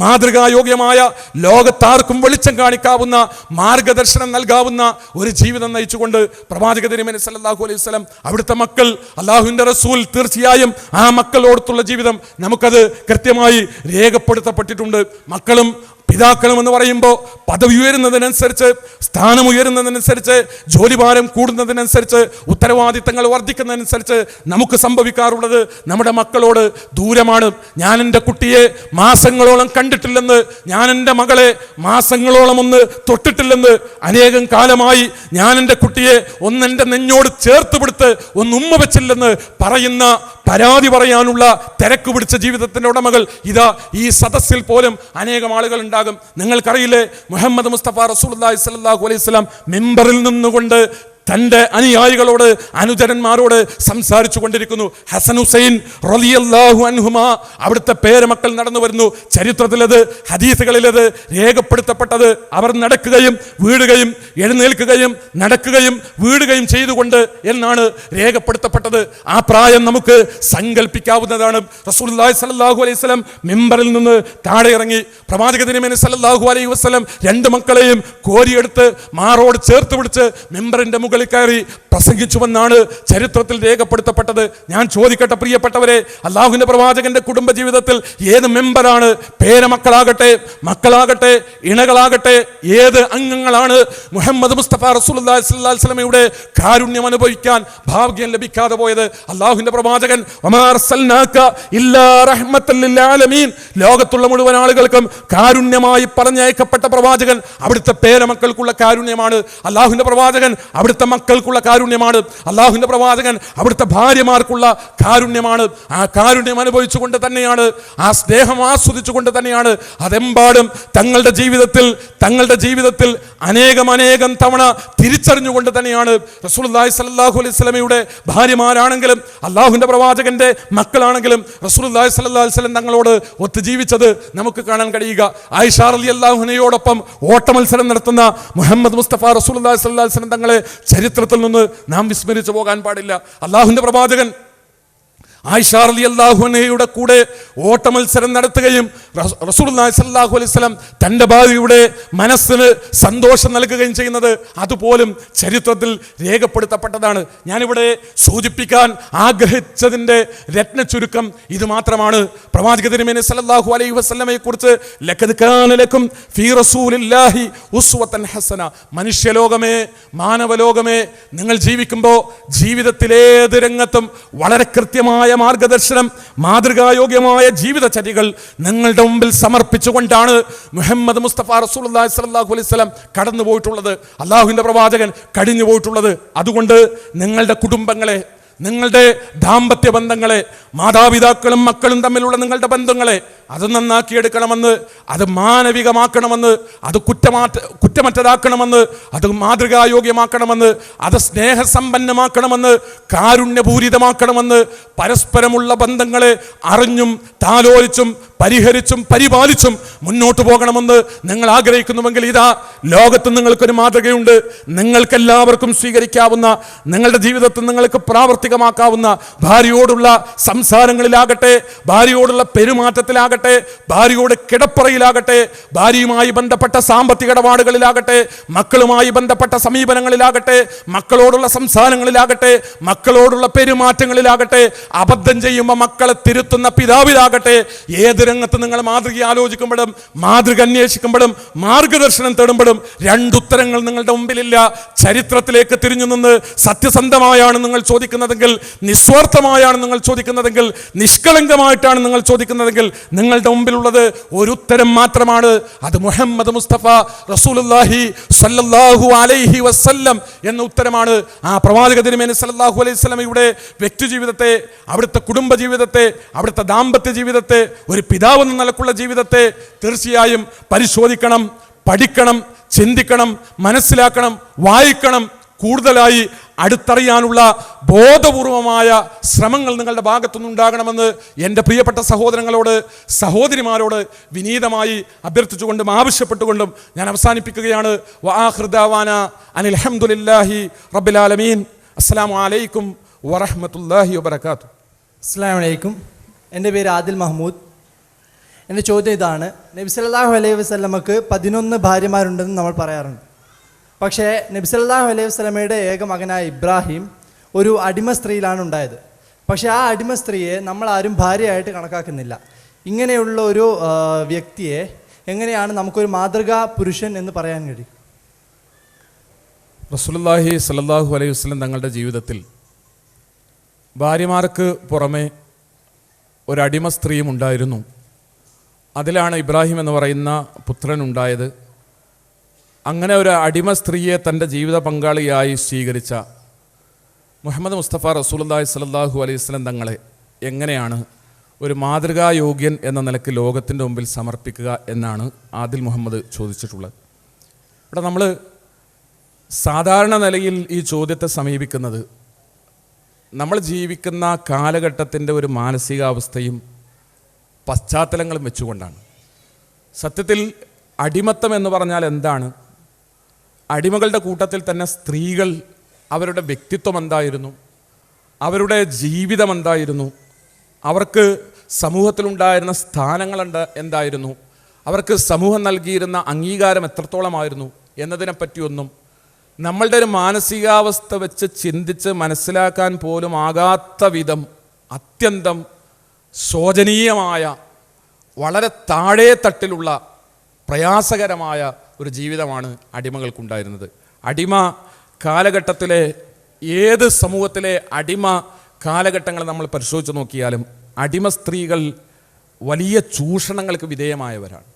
മാതൃകായോഗ്യമായ, ലോകത്താർക്കും വെളിച്ചം കാണിക്കാവുന്ന, മാർഗദർശനം നൽകാവുന്ന ഒരു ജീവിതം നയിച്ചുകൊണ്ട് പ്രവാചക തിരുമേനി സല്ലല്ലാഹു അലൈഹി വസല്ലം അവിടുത്തെ മക്കൾ, അല്ലാഹുവിന്റെ റസൂൽ, തീർച്ചയായും ആ മക്കളോടത്തുള്ള ജീവിതം നമുക്കത് കൃത്യമായി രേഖപ്പെടുത്തപ്പെട്ടിട്ടുണ്ട്. മക്കളും പിതാക്കളും എന്ന് പറയുമ്പോൾ പദവി ഉയരുന്നതിനനുസരിച്ച്, സ്ഥാനം ഉയരുന്നതിനനുസരിച്ച്, ജോലിഭാരം കൂടുന്നതിനനുസരിച്ച്, ഉത്തരവാദിത്തങ്ങൾ വർദ്ധിക്കുന്നതിനനുസരിച്ച് നമുക്ക് സംഭവിക്കാറുള്ളത് നമ്മുടെ മക്കളോട് ദൂരമാണ്. ഞാൻ എൻ്റെ കുട്ടിയെ മാസങ്ങളോളം കണ്ടിട്ടില്ലെന്ന്, ഞാൻ എൻ്റെ മകളെ മാസങ്ങളോളം ഒന്ന് തൊട്ടിട്ടില്ലെന്ന്, അനേകം കാലമായി ഞാൻ എൻ്റെ കുട്ടിയെ ഒന്നെൻ്റെ നെഞ്ഞോട് ചേർത്ത് പിടുത്ത് ഒന്ന് ഉമ്മ വെച്ചില്ലെന്ന് പറയുന്ന, പരാതി പറയാനുള്ള തിരക്ക് പിടിച്ച ജീവിതത്തിന്റെ ഉടമകൾ ഇതാ ഈ സദസ്സിൽ പോലും അനേകം ആളുകൾ ഉണ്ടാകും. നിങ്ങൾക്കറിയില്ലേ, മുഹമ്മദ് മുസ്തഫ റസൂലുള്ളാഹി സ്വല്ലല്ലാഹു അലൈഹി വസല്ലം മിമ്പറിൽ നിന്നുകൊണ്ട് തൻ്റെ അനുയായികളോട്, അനുചരന്മാരോട് സംസാരിച്ചു കൊണ്ടിരിക്കുന്നു. ഹസൻ ഹുസൈൻ റളിയല്ലാഹു അൻഹുമാ അവിടുത്തെ പേരമക്കൾ നടന്നു വരുന്നു. ചരിത്രത്തിലത്, ഹദീസുകളിലത് രേഖപ്പെടുത്തപ്പെട്ടത് അവർ നടക്കുകയും വീഴുകയും എഴുന്നേൽക്കുകയും നടക്കുകയും വീഴുകയും ചെയ്തുകൊണ്ട് എന്നാണ് രേഖപ്പെടുത്തപ്പെട്ടത്. ആ പ്രായം നമുക്ക് സങ്കല്പിക്കാവുന്നതാണ്. റസൂലുള്ളാഹി സ്വല്ലല്ലാഹു അലൈഹി വസല്ലം മിമ്പറിൽ നിന്ന് താഴെ ഇറങ്ങി പ്രവാചക തിരുമേനി സല്ലല്ലാഹു അലൈഹി വസല്ലം രണ്ട് മക്കളെയും കോരിയെടുത്ത് മാറോട് ചേർത്ത് പിടിച്ച് മിമ്പറിന്റെ മുകളിൽ കയറി പ്രസംഗിച്ചുവെന്നാണ് ചരിത്രത്തിൽ രേഖപ്പെടുത്തപ്പെട്ടത്. ഞാൻ ചോദിക്കട്ടെ പ്രിയപ്പെട്ടവരെ, അല്ലാഹുവിന്റെ പ്രവാചകന്റെ കുടുംബ ജീവിതത്തിൽ ഏത് മെമ്പറാണ്, പേരമക്കളാകട്ടെ, മക്കളാകട്ടെ, ഇണകളാകട്ടെ, ഏത് അംഗങ്ങളാണ് മുഹമ്മദ് മുസ്തഫ റസൂലുള്ളാഹി സ്വല്ലല്ലാഹു അലൈഹി വസല്ലമയുടെ കാരുണ്യം അനുഭവിക്കാൻ ഭാഗ്യം ലഭിക്കാതെ പോയത്? അല്ലാഹുവിന്റെ പ്രവാചകൻ വമാ അർസൽനാക ഇല്ലാ റഹ്മത്തൽ ലിൽ ആലമീൻ, ലോകത്തുള്ള മുഴുവൻ ആളുകൾക്കും കാരുണ്യമായി പറഞ്ഞയക്കപ്പെട്ട പ്രവാചകൻ അവിടുത്തെ പേരമക്കൾക്കുള്ള കാരുണ്യമാണ്. അല്ലാഹുവിന്റെ പ്രവാചകൻ അവിടുത്തെ അവിടുത്തെ മക്കൾക്കുള്ള കാരുണ്യമാണ്. അള്ളാഹുവിന്റെ പ്രവാചകൻ അവിടുത്തെ ഭാര്യമാർക്കുള്ള കാരുണ്യമാണ്. ആ കാരുണ്യം അനുഭവിച്ചുകൊണ്ട് തന്നെയാണ്, ആ സ്നേഹം ആസ്വദിച്ചുകൊണ്ട് തന്നെയാണ് അതെമ്പാടും തങ്ങളുടെ ജീവിതത്തിൽ അനേകം തവണ തിരിച്ചറിഞ്ഞുകൊണ്ട് തന്നെയാണ് റസൂലുള്ളാഹി സ്വല്ലല്ലാഹു അലൈഹി വസല്ലമയുടെ ഭാര്യമാരാണെങ്കിലും അള്ളാഹുവിന്റെ പ്രവാചകന്റെ മക്കളാണെങ്കിലും റസൂലുള്ളാഹി സ്വല്ലല്ലാഹു അലൈഹി വസല്ലം തങ്ങളോട് ഒത്തു ജീവിച്ചത് നമുക്ക് കാണാൻ കഴിയുക. ആയിഷ റളിയല്ലാഹു അൻഹയോടൊപ്പം ഓട്ടമത്സരം നടത്തുന്ന മുഹമ്മദ് മുസ്തഫ റസൂലുള്ളാഹി സ്വല്ലല്ലാഹു അലൈഹി വസല്ലം തങ്ങളെ ചരിത്രത്തിൽ നിന്ന് നാം വിസ്മരിച്ചു പോകാൻ പാടില്ല. അള്ളാഹുവിന്റെ പ്രവാചകൻ ആയിഷ റളിയല്ലാഹു അൻഹയുടെ കൂടെ ഓട്ടമത്സരം നടത്തുകയും റസൂലുള്ളാഹി സ്വല്ലല്ലാഹു അലൈഹി വസല്ലം തൻ്റെ ഭാര്യയുടെ മനസ്സിന് സന്തോഷം നൽകുകയും ചെയ്യുന്നത് അതുപോലും ചരിത്രത്തിൽ രേഖപ്പെടുത്തപ്പെട്ടതാണ്. ഞാനിവിടെ സൂചിപ്പിക്കാൻ ആഗ്രഹിച്ചതിൻ്റെ രത്ന ചുരുക്കം ഇത് മാത്രമാണ്. പ്രവാചക തിരുമേനി സ്വല്ലല്ലാഹു അലൈഹി വസല്ലമയെ കുറിച്ച് ലഖദ് കാന ലക്കും ഫീ റസൂലില്ലാഹി ഉസ്വത്തുൻ ഹസന. മനുഷ്യലോകമേ, മാനവലോകമേ, നിങ്ങൾ ജീവിക്കുമ്പോൾ ജീവിതത്തിലേത് രംഗത്തും വളരെ കൃത്യമായ മാർഗദർശനം, മാതൃകായോഗ്യമായ ജീവിതചര്യകൾ നിങ്ങളുടെ മുമ്പിൽ സമർപ്പിച്ചുകൊണ്ടാണ് മുഹമ്മദ് മുസ്തഫ റസൂലുള്ളാഹി സ്വല്ലല്ലാഹു അലൈഹി വസല്ലം കടന്നു പോയിട്ടുള്ളത്, അള്ളാഹുവിന്റെ പ്രവാചകൻ കഴിഞ്ഞു പോയിട്ടുള്ളത്. അതുകൊണ്ട് നിങ്ങളുടെ കുടുംബങ്ങളെ, നിങ്ങളുടെ ദാമ്പത്യ ബന്ധങ്ങളെ, മാതാപിതാക്കളും മക്കളും തമ്മിലുള്ള നിങ്ങളുടെ ബന്ധങ്ങളെ അത് നന്നാക്കിയെടുക്കണമെന്ന്, അത് മാനവികമാക്കണമെന്ന്, അത് കുറ്റമറ്റതാക്കണമെന്ന്, അത് മാതൃകായോഗ്യമാക്കണമെന്ന്, അത് സ്നേഹസമ്പന്നമാക്കണമെന്ന്, കാരുണ്യപൂരിതമാക്കണമെന്ന്, പരസ്പരമുള്ള ബന്ധങ്ങളെ അറിഞ്ഞും താലോലിച്ചും പരിഹരിച്ചും പരിപാലിച്ചും മുന്നോട്ട് പോകണമെന്ന് നിങ്ങൾ ആഗ്രഹിക്കുന്നുവെങ്കിൽ ഇതാ ലോകത്ത് നിങ്ങൾക്കൊരു മാതൃകയുണ്ട്. നിങ്ങൾക്കെല്ലാവർക്കും സ്വീകരിക്കാവുന്ന, നിങ്ങളുടെ ജീവിതത്തിൽ നിങ്ങൾക്ക് പ്രാവർത്തികമാക്കാവുന്ന, ഭാര്യയോടുള്ള സംസാരങ്ങളിലാകട്ടെ, ഭാര്യയോടുള്ള പെരുമാറ്റത്തിലാകട്ടെ, ഭാര്യയോട് കിടപ്പറയിലാകട്ടെ, ഭാര്യയുമായി ബന്ധപ്പെട്ട സാമ്പത്തിക ഇടപാടുകളിലാകട്ടെ, മക്കളുമായി ബന്ധപ്പെട്ട സമീപനങ്ങളിലാകട്ടെ, മക്കളോടുള്ള സംസാരങ്ങളിലാകട്ടെ, മക്കളോടുള്ള പെരുമാറ്റങ്ങളിലാകട്ടെ, അബദ്ധം ചെയ്യുമ്പോൾ മക്കളെ തിരുത്തുന്ന പിതാവിലാകട്ടെ, ഏത് രംഗത്ത് നിങ്ങൾ മാതൃക ആലോചിക്കുമ്പോഴും മാതൃക അന്വേഷിക്കുമ്പോഴും മാർഗദർശനം തേടുമ്പോഴും രണ്ടുത്തരങ്ങൾ നിങ്ങളുടെ മുമ്പിലില്ല. ചരിത്രത്തിലേക്ക് തിരിഞ്ഞു നിന്ന് സത്യസന്ധമായാണ് നിങ്ങൾ ചോദിക്കുന്നതെങ്കിൽ, നിസ്വാർത്ഥമായാണ് നിങ്ങൾ ചോദിക്കുന്നതെങ്കിൽ, നിഷ്കളങ്കമായിട്ടാണ് നിങ്ങൾ ചോദിക്കുന്നതെങ്കിൽ നിങ്ങളുടെ മുമ്പിലുള്ളത് ഒരു ഉത്തരം മാത്രമാണ്. അത് മുഹമ്മദ് മുസ്തഫ റസൂലുള്ളാഹി സ്വല്ലല്ലാഹു അലൈഹി വസല്ലം എന്ന ഉത്തരമാണ്. ആ പ്രവാചക തിരുമേനി സ്വല്ലല്ലാഹു അലൈഹി വസല്ലമയുടെ വ്യക്തിജീവിതത്തെ, അവിടുത്തെ കുടുംബജീവിതത്തെ, അവിടുത്തെ ദാമ്പത്യ ജീവിതത്തെ, ഒരു പിതാവ് എന്ന നിലക്കുള്ള ജീവിതത്തെ തീർച്ചയായും പരിശോധിക്കണം, പഠിക്കണം, ചിന്തിക്കണം, മനസ്സിലാക്കണം, വായിക്കണം. കൂടുതലായി അടുത്തറിയാനുള്ള ബോധപൂർവമായ ശ്രമങ്ങൾ നിങ്ങളുടെ ഭാഗത്തുനിന്നുണ്ടാകണമെന്ന് എൻ്റെ പ്രിയപ്പെട്ട സഹോദരങ്ങളോട്, സഹോദരിമാരോട് വിനീതമായി അഭ്യർത്ഥിച്ചുകൊണ്ടും ആവശ്യപ്പെട്ടുകൊണ്ടും ഞാൻ അവസാനിപ്പിക്കുകയാണ്. വആഖിറു ദഅവാനാ അനിൽ ഹംദുലില്ലാഹി റബ്ബിൽ ആലമീൻ. അസ്സലാമു അലൈക്കും വറഹ്മത്തുള്ളാഹി വബറകാതുഹു. അസ്സലാമു അലൈക്കും. എൻ്റെ പേര് ആദിൽ മഹ്മൂദ്. എൻ്റെ ചോദ്യം ഇതാണ്. നബി സല്ലല്ലാഹു അലൈഹി വസല്ലമക്ക് 11 ഭാര്യമാരുണ്ടെന്ന് നമ്മൾ പറയാറുണ്ട്. പക്ഷേ നബി സല്ലല്ലാഹു അലൈഹി വസല്ലമയുടെ ഏക മകനായ ഇബ്രാഹിം ഒരു അടിമ സ്ത്രീയിലാണ് ഉണ്ടായത്. പക്ഷേ ആ അടിമ സ്ത്രീയെ നമ്മളാരും ഭാര്യയായിട്ട് കണക്കാക്കുന്നില്ല. ഇങ്ങനെയുള്ള ഒരു വ്യക്തിയെ എങ്ങനെയാണ് നമുക്കൊരു മാതൃകാ പുരുഷൻ എന്ന് പറയാൻ കഴിയും? റസൂലുള്ളാഹി സ്വല്ലല്ലാഹു അലൈഹി വസല്ലം തങ്ങളുടെ ജീവിതത്തിൽ ഭാര്യമാർക്ക് പുറമെ ഒരടിമ സ്ത്രീയും ഉണ്ടായിരുന്നു. അതിലാണ് ഇബ്രാഹിം എന്ന് പറയുന്ന പുത്രൻ ഉണ്ടായത്. അങ്ങനെ ഒരു അടിമ സ്ത്രീയെ തൻ്റെ ജീവിത പങ്കാളിയായി സ്വീകരിച്ച മുഹമ്മദ് മുസ്തഫ റസൂലുള്ളാഹി സ്വല്ലല്ലാഹു അലൈഹി വസല്ലം തങ്ങളെ എങ്ങനെയാണ് ഒരു മാതൃകായോഗ്യൻ എന്ന നിലയ്ക്ക് ലോകത്തിൻ്റെ മുമ്പിൽ സമർപ്പിക്കുക എന്നാണ് ആദിൽ മുഹമ്മദ് ചോദിച്ചിട്ടുള്ളത്. ഇവിടെ നമ്മൾ സാധാരണ നിലയിൽ ഈ ചോദ്യത്തെ സമീപിക്കുന്നത് നമ്മൾ ജീവിക്കുന്ന കാലഘട്ടത്തിൻ്റെ ഒരു മാനസികാവസ്ഥയും പശ്ചാത്തലങ്ങളും വെച്ചുകൊണ്ടാണ്. സത്യത്തിൽ അടിമത്തം എന്ന് പറഞ്ഞാൽ എന്താണ്? അടിമകളുടെ കൂട്ടത്തിൽ തന്നെ സ്ത്രീകൾ അവരുടെ വ്യക്തിത്വം എന്തായിരുന്നു, അവരുടെ ജീവിതം എന്തായിരുന്നു, അവർക്ക് സമൂഹത്തിലുണ്ടായിരുന്ന സ്ഥാനങ്ങൾ എന്തായിരുന്നു, അവർക്ക് സമൂഹം നൽകിയിരുന്ന അംഗീകാരം എത്രത്തോളമായിരുന്നു എന്നതിനെപ്പറ്റിയൊന്നും നമ്മളുടെ ഒരു മാനസികാവസ്ഥ വെച്ച് ചിന്തിച്ച് മനസ്സിലാക്കാൻ പോലും ആകാത്ത വിധം അത്യന്തം ശോചനീയമായ, വളരെ താഴെ തട്ടിലുള്ള പ്രയാസകരമായ ഒരു ജീവിതമാണ് അടിമകൾക്കുണ്ടായിരുന്നത്. അടിമ കാലഘട്ടത്തിലെ ഏത് സമൂഹത്തിലെ അടിമ കാലഘട്ടങ്ങൾ നമ്മൾ പരിശോധിച്ച് നോക്കിയാലും അടിമ സ്ത്രീകൾ വലിയ ചൂഷണങ്ങൾക്ക് വിധേയമായവരാണ്.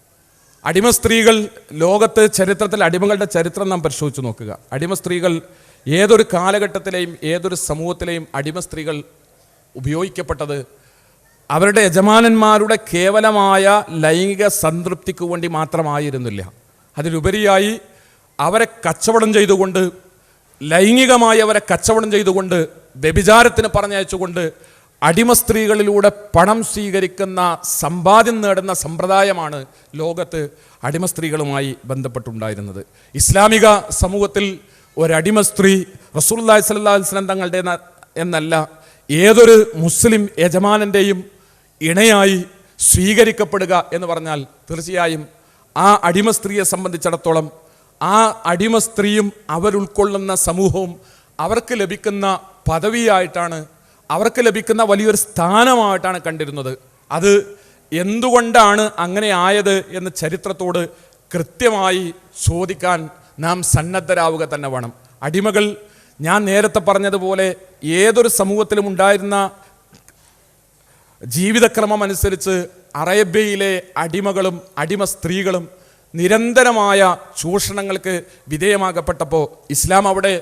അടിമ സ്ത്രീകൾ ലോകത്ത് ചരിത്രത്തിൽ അടിമകളുടെ ചരിത്രം നാം പരിശോധിച്ച് നോക്കുക. അടിമ സ്ത്രീകൾ ഏതൊരു കാലഘട്ടത്തിലെയും ഏതൊരു സമൂഹത്തിലെയും അടിമ സ്ത്രീകൾ ഉപയോഗിക്കപ്പെട്ടത് അവരുടെ യജമാനന്മാരുടെ കേവലമായ ലൈംഗിക സംതൃപ്തിക്ക് വേണ്ടി മാത്രമായിരുന്നില്ല. അതിലുപരിയായി അവരെ കച്ചവടം ചെയ്തുകൊണ്ട്, ലൈംഗികമായി അവരെ കച്ചവടം ചെയ്തുകൊണ്ട്, വ്യഭിചാരത്തിന് പറഞ്ഞയച്ചുകൊണ്ട് അടിമ സ്ത്രീകളിലൂടെ പണം സ്വീകരിക്കുന്ന, സമ്പാദ്യം നേടുന്ന സമ്പ്രദായമാണ് ലോകത്ത് അടിമ സ്ത്രീകളുമായി ബന്ധപ്പെട്ടുണ്ടായിരുന്നത്. ഇസ്ലാമിക സമൂഹത്തിൽ ഒരടിമ സ്ത്രീ റസൂലുള്ളാഹി സ്വല്ലല്ലാഹു അലൈഹി വസല്ലം തങ്ങളുടെ എന്നല്ല, ഏതൊരു മുസ്ലിം യജമാനൻ്റെയും ഇണയായി സ്വീകരിക്കപ്പെടുക എന്ന് പറഞ്ഞാൽ തീർച്ചയായും ആ അടിമ സ്ത്രീയെ സംബന്ധിച്ചിടത്തോളം ആ അടിമ സ്ത്രീയും അവരുൾക്കൊള്ളുന്ന സമൂഹവും അവർക്ക് ലഭിക്കുന്ന പദവിയായിട്ടാണ്, അവർക്ക് ലഭിക്കുന്ന വലിയൊരു സ്ഥാനമായിട്ടാണ് കണ്ടിരുന്നത്. അത് എന്തുകൊണ്ടാണ് അങ്ങനെ ആയത് എന്ന് ചരിത്രത്തോട് കൃത്യമായി ചോദിക്കാൻ നാം സന്നദ്ധരാവുക തന്നെ വേണം. അടിമകൾ, ഞാൻ നേരത്തെ പറഞ്ഞതുപോലെ, ഏതൊരു സമൂഹത്തിലും ഉണ്ടായിരുന്ന ജീവിതക്രമം അനുസരിച്ച് അറേബ്യയിലെ അടിമകളും അടിമ സ്ത്രീകളും നിരന്തരമായ ചൂഷണങ്ങൾക്ക് വിധേയമാകപ്പെട്ടപ്പോൾ ഇസ്ലാം അവിടെ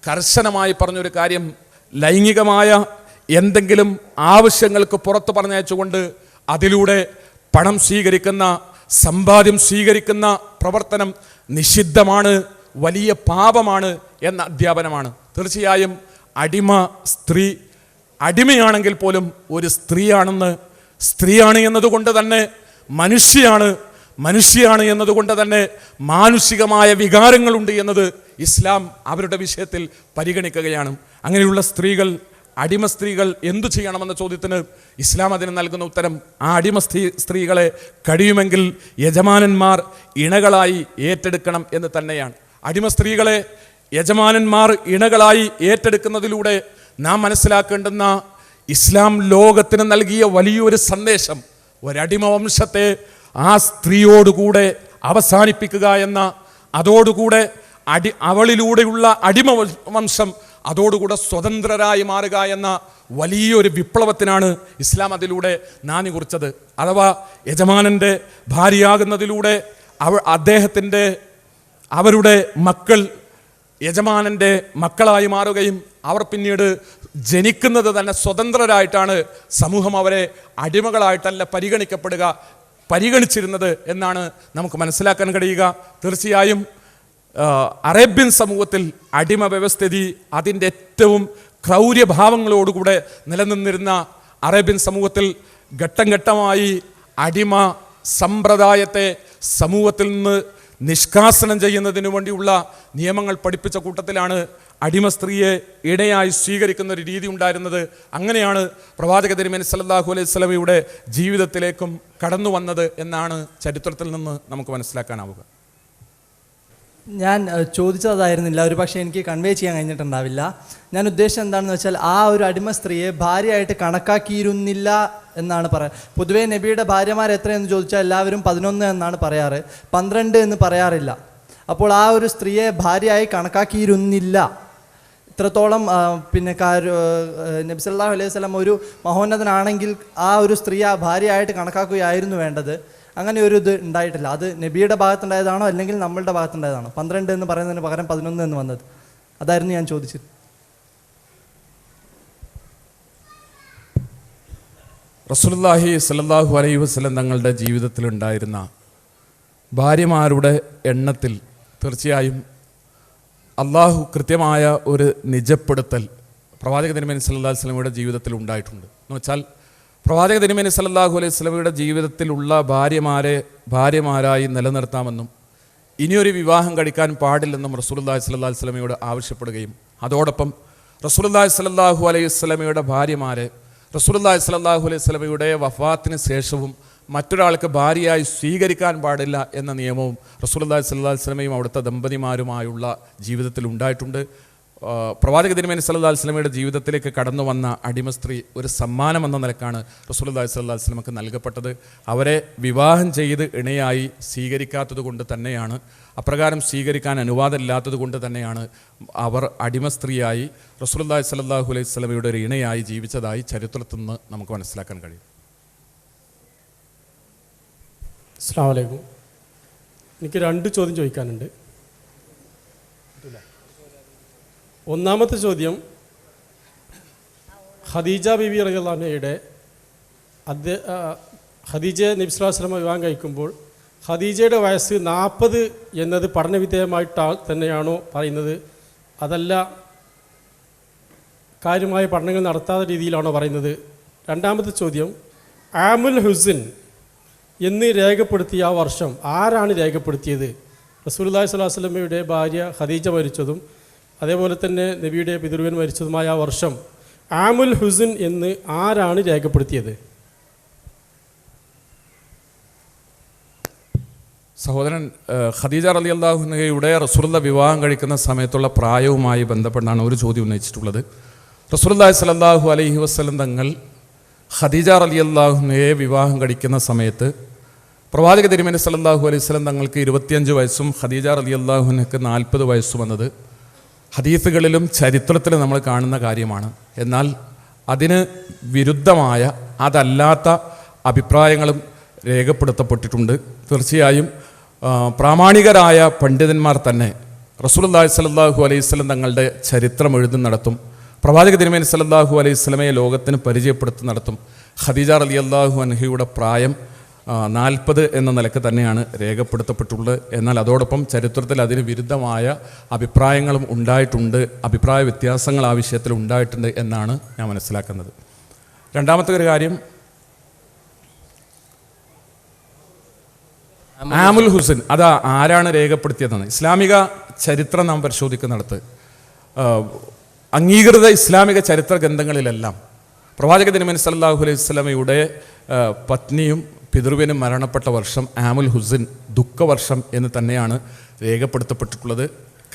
കർശനമായി പറഞ്ഞൊരു കാര്യം, ലൈംഗികമായ എന്തെങ്കിലും ആവശ്യങ്ങൾക്ക് പുറത്ത് പറഞ്ഞയച്ചുകൊണ്ട് അതിലൂടെ പണം സ്വീകരിക്കുന്ന, സമ്പാദ്യം സ്വീകരിക്കുന്ന പ്രവർത്തനം നിഷിദ്ധമാണ്, വലിയ പാപമാണ് എന്ന അധ്യാപനമാണ്. തീർച്ചയായും അടിമ സ്ത്രീ അടിമയാണെങ്കിൽ പോലും ഒരു സ്ത്രീയാണ് എന്നതുകൊണ്ട് തന്നെ മനുഷ്യയാണ് എന്നതുകൊണ്ട് തന്നെ മാനുഷികമായ വികാരങ്ങളുണ്ട് എന്നത് ഇസ്ലാം അവരുടെ വിഷയത്തിൽ പരിഗണിക്കുകയാണ്. അങ്ങനെയുള്ള സ്ത്രീകൾ, അടിമ സ്ത്രീകൾ എന്തു ചെയ്യണമെന്ന ചോദ്യത്തിന് ഇസ്ലാം അതിന് നൽകുന്ന ഉത്തരം, ആ അടിമ സ്ത്രീകളെ കഴിയുമെങ്കിൽ യജമാനന്മാർ ഇണകളായി ഏറ്റെടുക്കണം എന്ന് തന്നെയാണ്. അടിമ സ്ത്രീകളെ യജമാനന്മാർ ഇണകളായി ഏറ്റെടുക്കുന്നതിലൂടെ നാം മനസ്സിലാക്കേണ്ടുന്ന ഇസ്ലാം ലോകത്തിന് നൽകിയ വലിയൊരു സന്ദേശം, ഒരടിമ വംശത്തെ ആ സ്ത്രീയോടുകൂടെ അവസാനിപ്പിക്കുക എന്ന, അതോടുകൂടെ അവളിലൂടെയുള്ള അടിമ വംശം അതോടുകൂടെ സ്വതന്ത്രരായി മാറുക എന്ന വലിയൊരു വിപ്ലവത്തിനാണ് ഇസ്ലാം അതിലൂടെ നാന്ദി കുറിച്ചത്. അഥവാ യജമാനൻ്റെ ഭാര്യയാകുന്നതിലൂടെ അവരുടെ മക്കൾ യജമാനൻ്റെ മക്കളായി മാറുകയും അവർ പിന്നീട് ജനിക്കുന്നത് തന്നെ സ്വതന്ത്രരായിട്ടാണ്. സമൂഹം അവരെ അടിമകളായിട്ടല്ല പരിഗണിച്ചിരുന്നത് എന്നാണ് നമുക്ക് മനസ്സിലാക്കാൻ കഴിയുക. തീർച്ചയായും അറേബ്യൻ സമൂഹത്തിൽ അടിമ വ്യവസ്ഥിതി അതിൻ്റെ ഏറ്റവും ക്രൗര്യഭാവങ്ങളോടുകൂടെ നിലനിന്നിരുന്ന അറേബ്യൻ സമൂഹത്തിൽ ഘട്ടം ഘട്ടമായി അടിമ സമ്പ്രദായത്തെ സമൂഹത്തിൽ നിന്ന് നിഷ്കാസനം ചെയ്യുന്നതിനു വേണ്ടിയുള്ള നിയമങ്ങൾ പഠിപ്പിച്ച കൂട്ടത്തിലാണ് അടിമ സ്ത്രീയെ ഇണയായി സ്വീകരിക്കുന്ന ഒരു രീതി ഉണ്ടായിരുന്നത്. അങ്ങനെയാണ് പ്രവാചക തിരുമേനി സല്ലല്ലാഹു അലൈഹി വസല്ലമയുടെ ജീവിതത്തിലേക്കും കടന്നു വന്നത് എന്നാണ് ചരിത്രത്തിൽ നിന്ന് നമുക്ക് മനസ്സിലാക്കാനാവുക. ഞാൻ ചോദിച്ചതായിരുന്നില്ല, ഒരു പക്ഷേ എനിക്ക് കൺവേ ചെയ്യാൻ കഴിഞ്ഞിട്ടുണ്ടാവില്ല. ഞാൻ ഉദ്ദേശം എന്താണെന്ന് വെച്ചാൽ, ആ ഒരു അടിമ സ്ത്രീയെ ഭാര്യയായിട്ട് കണക്കാക്കിയിരുന്നില്ല എന്നാണ് പറയുക. പൊതുവേ നബിയുടെ ഭാര്യമാർ എത്രയെന്ന് ചോദിച്ചാൽ എല്ലാവരും 11 എന്നാണ് പറയാറ്, 12 എന്ന് പറയാറില്ല. അപ്പോൾ ആ ഒരു സ്ത്രീയെ ഭാര്യയായി കണക്കാക്കിയിരുന്നില്ല. ഇത്രത്തോളം നബി സല്ലല്ലാഹു അലൈഹി വസല്ലം ഒരു മഹോന്നതനാണെങ്കിൽ ആ ഒരു സ്ത്രീയെ ഭാര്യയായിട്ട് കണക്കാക്കുകയായിരുന്നു വേണ്ടത്. അങ്ങനെ ഒരു ഇത് ഉണ്ടായിട്ടില്ല. അത് നബിയുടെ ഭാഗത്തുണ്ടായതാണോ അല്ലെങ്കിൽ നമ്മളുടെ ഭാഗത്തുണ്ടായതാണോ? 12 എന്ന് പറയുന്നതിന് പകരം 11 എന്ന് വന്നത്, അതായിരുന്നു ഞാൻ ചോദിച്ചത്. റസൂലുള്ളാഹി സ്വല്ലല്ലാഹു അലൈഹി വസല്ലം തങ്ങളുടെ ജീവിതത്തിലുണ്ടായിരുന്ന ഭാര്യമാരുടെ എണ്ണത്തിൽ തീർച്ചയായും അള്ളാഹു കൃത്യമായ ഒരു നിജപ്പെടുത്തൽ പ്രവാചക തിരുമേനി സല്ലല്ലാഹു അലൈഹി വസല്ലമയുടെ ജീവിതത്തിൽ ഉണ്ടായിട്ടുണ്ട്. എന്ന് വെച്ചാൽ പ്രവാചക തിരുമേനി സല്ലല്ലാഹു അലൈഹി വസല്ലമയുടെ ജീവിതത്തിലുള്ള ഭാര്യമാരായി നിലനിർത്താമെന്നും ഇനിയൊരു വിവാഹം കഴിക്കാൻ പാടില്ലെന്നും റസൂലുള്ളാഹി സ്വല്ലല്ലാഹു അലൈഹി വസല്ലമയോട് ആവശ്യപ്പെടുകയും അതോടൊപ്പം റസൂലുള്ളാഹി സ്വല്ലല്ലാഹു അലൈഹി വസല്ലമയുടെ ഭാര്യമാരെ റസൂലുള്ളാഹി സ്വല്ലല്ലാഹു അലൈഹി വസല്ലമയുടെ വഫാത്തിന് ശേഷവും മറ്റൊരാൾക്ക് ഭാര്യയായി സ്വീകരിക്കാൻ പാടില്ല എന്ന നിയമവും റസൂലുള്ളാഹി സ്വല്ലല്ലാഹു അലൈഹി വസല്ലമയും അവിടുത്തെ ദമ്പതിമാരുമായുള്ള ജീവിതത്തിൽ ഉണ്ടായിട്ടുണ്ട്. പ്രവാചക തിരുമേനി സല്ലല്ലാഹു അലൈഹി വസല്ലമയുടെ ജീവിതത്തിലേക്ക് കടന്നു വന്ന അടിമ സ്ത്രീ ഒരു സമ്മാനം എന്ന നിലക്കാണ് റസൂലുള്ളാഹി സ്വല്ലല്ലാഹു അലൈഹി വസല്ലമക്ക് നൽകപ്പെട്ടത്. അവരെ വിവാഹം ചെയ്ത് ഇണയായി സ്വീകരിക്കാത്തത് കൊണ്ട് തന്നെയാണ്, അപ്രകാരം സ്വീകരിക്കാൻ അനുവാദമില്ലാത്തത് കൊണ്ട് തന്നെയാണ് അവർ അടിമ സ്ത്രീയായി റസൂലുള്ളാഹി സ്വല്ലല്ലാഹു അലൈഹി വസല്ലമയുടെ ഒരു ഇണയായി ജീവിച്ചതായി ചരിത്രത്തിൽ നിന്ന് നമുക്ക് മനസ്സിലാക്കാൻ കഴിയും. അസ്സലാമു അലൈക്കും. എനിക്ക് 2 ചോദ്യം ചോദിക്കാനുണ്ട്. ഒന്നാമത്തെ ചോദ്യം, ഖദീജ ബീബി റളിയല്ലാഹു അൻഹയുടെ ഖദീജയെ നബി സ്വല്ലല്ലാഹു അലൈഹി വസല്ലം വിവാഹം കഴിക്കുമ്പോൾ ഖദീജയുടെ വയസ്സ് 40 എന്നത് പഠനവിധേയമായിട്ട് തന്നെയാണോ പറയുന്നത്, അതല്ല കാര്യമായ പഠനങ്ങൾ നടത്താത്ത രീതിയിലാണോ പറയുന്നത്? രണ്ടാമത്തെ ചോദ്യം, ആമുൽ ഹുസ്ൻ എന്ന് രേഖപ്പെടുത്തിയ ആ വർഷം ആരാണ് രേഖപ്പെടുത്തിയത്? റസൂലുള്ളാഹി സ്വല്ലല്ലാഹു അലൈഹി വസല്ലമയുടെ ഭാര്യ ഖദീജ മരിച്ചതും അതേപോലെ തന്നെ നബിയുടെ പിതൃവ്യൻ മരിച്ചതുമായ ആ വർഷം ആമുൽ ഹുസ്ൻ എന്ന് ആരാണ് രേഖപ്പെടുത്തിയത്? സഹോദരൻ, ഖദീജ റളിയല്ലാഹു അൻഹയുടെ റസൂലുള്ളാഹി വിവാഹം കഴിക്കുന്ന സമയത്തുള്ള പ്രായവുമായി ബന്ധപ്പെട്ടാണ് ഒരു ചോദ്യം ഉന്നയിച്ചിട്ടുള്ളത്. റസൂലുള്ളാഹി സ്വല്ലല്ലാഹു അലൈഹി വസല്ലം തങ്ങൾ ഖദീജ റളിയല്ലാഹു അൻഹയെ വിവാഹം കഴിക്കുന്ന സമയത്ത് പ്രവാചക തിരുമേനി സല്ലല്ലാഹു അലൈഹി വസല്ലം തങ്ങൾക്ക് 25 വയസ്സും ഖദീജ റളിയല്ലാഹു അൻഹയ്ക്ക് 40 വയസ്സും എന്നത് ഹദീസുകളിലും ചരിത്രത്തിലും നമ്മൾ കാണുന്ന കാര്യമാണ്. എന്നാൽ അതിന് വിരുദ്ധമായ അതല്ലാത്ത അഭിപ്രായങ്ങളും രേഖപ്പെടുത്തപ്പെട്ടിട്ടുണ്ട്. തീർച്ചയായും പ്രാമാണികരായ പണ്ഡിതന്മാർ തന്നെ റസൂലുള്ളാഹി സ്വല്ലല്ലാഹു അലൈഹി വസല്ലം തങ്ങളുടെ ചരിത്രം എഴുതുന്നിടത്തും പ്രവാചക തിരുമേനി സല്ലല്ലാഹു അലൈഹി വസല്ലമയെ ലോകത്തിന് പരിചയപ്പെടുത്തുന്നിടത്തും ഖദീജ റളിയല്ലാഹു അൻഹയുടെ പ്രായം 40 എന്ന നിലക്ക് തന്നെയാണ് രേഖപ്പെടുത്തപ്പെട്ടുള്ളത്. എന്നാൽ അതോടൊപ്പം ചരിത്രത്തിൽ അതിന് വിരുദ്ധമായ അഭിപ്രായങ്ങളും ഉണ്ടായിട്ടുണ്ട്, അഭിപ്രായ വ്യത്യാസങ്ങൾ ആ വിഷയത്തിൽ ഉണ്ടായിട്ടുണ്ട് എന്നാണ് ഞാൻ മനസ്സിലാക്കുന്നത്. രണ്ടാമത്തെ ഒരു കാര്യം, ആമുൽ ഹുസ്ൻ അത് ആരാണ് രേഖപ്പെടുത്തിയതെന്ന് ഇസ്ലാമിക ചരിത്രം നാം പരിശോധിക്കുന്നിടത്ത് അംഗീകൃത ഇസ്ലാമിക ചരിത്ര ഗ്രന്ഥങ്ങളിലെല്ലാം പ്രവാചക തിരുമേനി സല്ലല്ലാഹു അലൈഹി വസല്ലമയുടെ പത്നിയും പിതൃവ്യനും മരണപ്പെട്ട വർഷം ആമുൽ ഹുസ്ൻ ദുഃഖവർഷം എന്ന് തന്നെയാണ് രേഖപ്പെടുത്തപ്പെട്ടിട്ടുള്ളത്.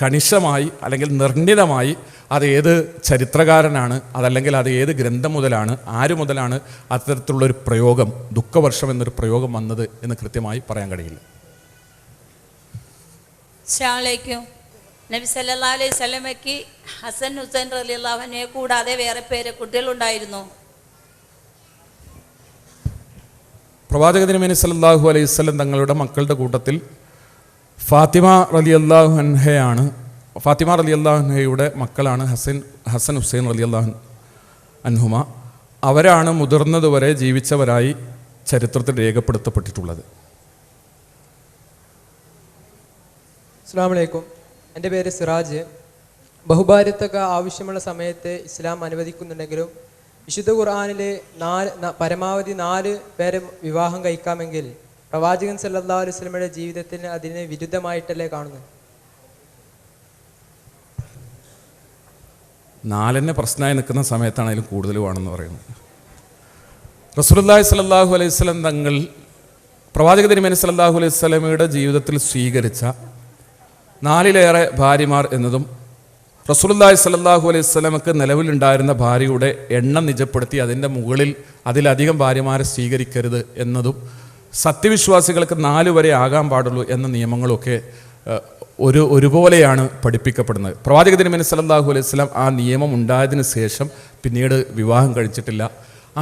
കണിശമായി അല്ലെങ്കിൽ നിർണിതമായി അത് ഏത് ചരിത്രകാരനാണ്, അതല്ലെങ്കിൽ അത് ഏത് ഗ്രന്ഥം മുതലാണ്, ആര് മുതലാണ് അത്തരത്തിലുള്ളൊരു പ്രയോഗം, ദുഃഖവർഷം എന്നൊരു പ്രയോഗം വന്നത് എന്ന് കൃത്യമായി പറയാൻ കഴിയില്ല. അസ്സലാമു അലൈക്കും. നബി സല്ലല്ലാഹു അലൈഹി വസല്ലമയ്ക്ക് ഹസൻ ഹുസൈൻ റളിയല്ലാഹു അൻഹയെ കൂടാതെ വേറെ കുട്ടികളുണ്ടായിരുന്നു? പ്രവാചക തിരുമേനി സല്ലല്ലാഹു അലൈഹി വസല്ലം തങ്ങളുടെ മക്കളുടെ കൂട്ടത്തിൽ ഫാത്തിമ റളിയല്ലാഹു അൻഹയാണ്. ഫാത്തിമ റളിയല്ലാഹു അൻഹയുടെ മക്കളാണ് ഹസൻ ഹുസൈൻ റളിയല്ലാഹു അൻഹുമ. അവരാണ് മുതിർന്നതുവരെ ജീവിച്ചവരായി ചരിത്രത്തിൽ രേഖപ്പെടുത്തപ്പെട്ടിട്ടുള്ളത്. അസ്സലാമു അലൈക്കും. എൻ്റെ പേര് സിറാജ്. ബഹുഭാര്യത്തൊക്കെ ആവശ്യമുള്ള സമയത്ത് ഇസ്ലാം അനുവദിക്കുന്നുണ്ടെങ്കിലും വിശുദ്ധ ഖുർആനിലെ പരമാവധി 4 പേരെ വിവാഹം കഴിക്കാമെങ്കിൽ പ്രവാചകൻ സല്ലല്ലാഹു അലൈഹി വസല്ലമയുടെ ജീവിതത്തിന് അതിന് വിരുദ്ധമായിട്ടല്ലേ കാണുന്നത്? 4 പ്രശ്നമായി നിൽക്കുന്ന സമയത്താണ് അതിൽ കൂടുതൽ വേണമെന്ന് പറയുന്നത്. റസൂലുള്ളാഹി സ്വല്ലല്ലാഹു അലൈഹി വസല്ലം തങ്ങൾ പ്രവാചക തിരുമേനി സല്ലല്ലാഹു അലൈഹി വസല്ലമയുടെ ജീവിതത്തിൽ സ്വീകരിച്ച 4 ഭാര്യമാർ എന്നതും റസൂലുള്ളാഹി സ്വല്ലല്ലാഹു അലൈഹി വസല്ലമക്ക് നിലവിലുണ്ടായിരുന്ന ഭാര്യയുടെ എണ്ണം നിജപ്പെടുത്തി അതിൻ്റെ മുകളിൽ അതിലധികം ഭാര്യമാരെ സ്വീകരിക്കരുത് എന്നതും സത്യവിശ്വാസികൾക്ക് 4 വരെ ആകാൻ പാടുള്ളൂ എന്ന നിയമങ്ങളൊക്കെ ഒരുപോലെയാണ് പഠിപ്പിക്കപ്പെടുന്നത്. പ്രവാചക തിരുമേനി സല്ലല്ലാഹു അലൈഹി വസല്ലം ആ നിയമം ഉണ്ടായതിന് ശേഷം പിന്നീട് വിവാഹം കഴിച്ചിട്ടില്ല.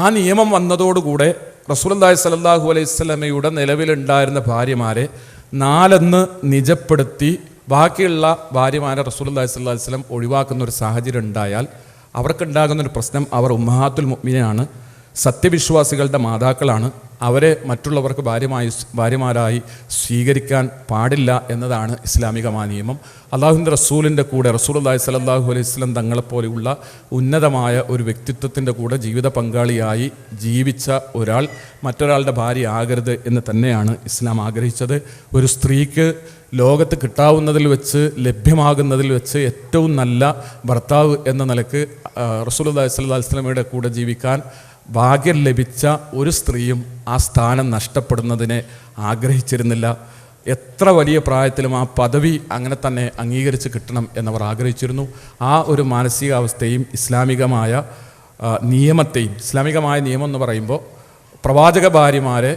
ആ നിയമം വന്നതോടുകൂടെ റസൂലുള്ളാഹി സ്വല്ലല്ലാഹു അലൈഹി വസല്ലമയുടെ നിലവിലുണ്ടായിരുന്ന ഭാര്യമാരെ 4 നിജപ്പെടുത്തി ബാക്കിയുള്ള ഭാര്യമാരെ റസൂലുള്ളാഹി സ്വല്ലല്ലാഹു അലൈഹി വസല്ലം ഒഴിവാക്കുന്ന ഒരു സാഹചര്യം ഉണ്ടായാൽ അവർക്കുണ്ടാകുന്നൊരു പ്രശ്നം, അവർ ഉമ്മഹാത്തുൽ മുഅ്മിനീനാണ്, സത്യവിശ്വാസികളുടെ മാതാക്കളാണ്, അവരെ മറ്റുള്ളവർക്ക് ഭാര്യമാരായി സ്വീകരിക്കാൻ പാടില്ല എന്നതാണ് ഇസ്ലാമികമായ നിയമം. അള്ളാഹുവിൻ്റെ റസൂലിൻ്റെ കൂടെ റസൂലുള്ളാഹി സ്വല്ലല്ലാഹു അലൈഹി വസല്ലം തങ്ങളെപ്പോലെയുള്ള ഉന്നതമായ ഒരു വ്യക്തിത്വത്തിൻ്റെ കൂടെ ജീവിത പങ്കാളിയായി ജീവിച്ച ഒരാൾ മറ്റൊരാളുടെ ഭാര്യ ആകരുത് എന്ന് തന്നെയാണ് ഇസ്ലാം ആഗ്രഹിച്ചത്. ഒരു സ്ത്രീക്ക് ലോകത്ത് കിട്ടാവുന്നതിൽ വെച്ച് ലഭ്യമാകുന്നതിൽ വെച്ച് ഏറ്റവും നല്ല ഭർത്താവ് എന്ന നിലക്ക് റസൂലുള്ളാഹി സ്വല്ലല്ലാഹു അലൈഹി വസല്ലമയുടെ കൂടെ ജീവിക്കാൻ ഭാഗ്യം ലഭിച്ച ഒരു സ്ത്രീയും ആ സ്ഥാനം നഷ്ടപ്പെടുന്നതിനെ ആഗ്രഹിച്ചിരുന്നില്ല. എത്ര വലിയ പ്രായത്തിലും ആ പദവി അങ്ങനെ തന്നെ അംഗീകരിച്ച് കിട്ടണം എന്നവർ ആഗ്രഹിച്ചിരുന്നു. ആ ഒരു മാനസികാവസ്ഥയും ഇസ്ലാമികമായ നിയമം എന്ന് പറയുമ്പോൾ പ്രവാചക ഭാര്യമാരെ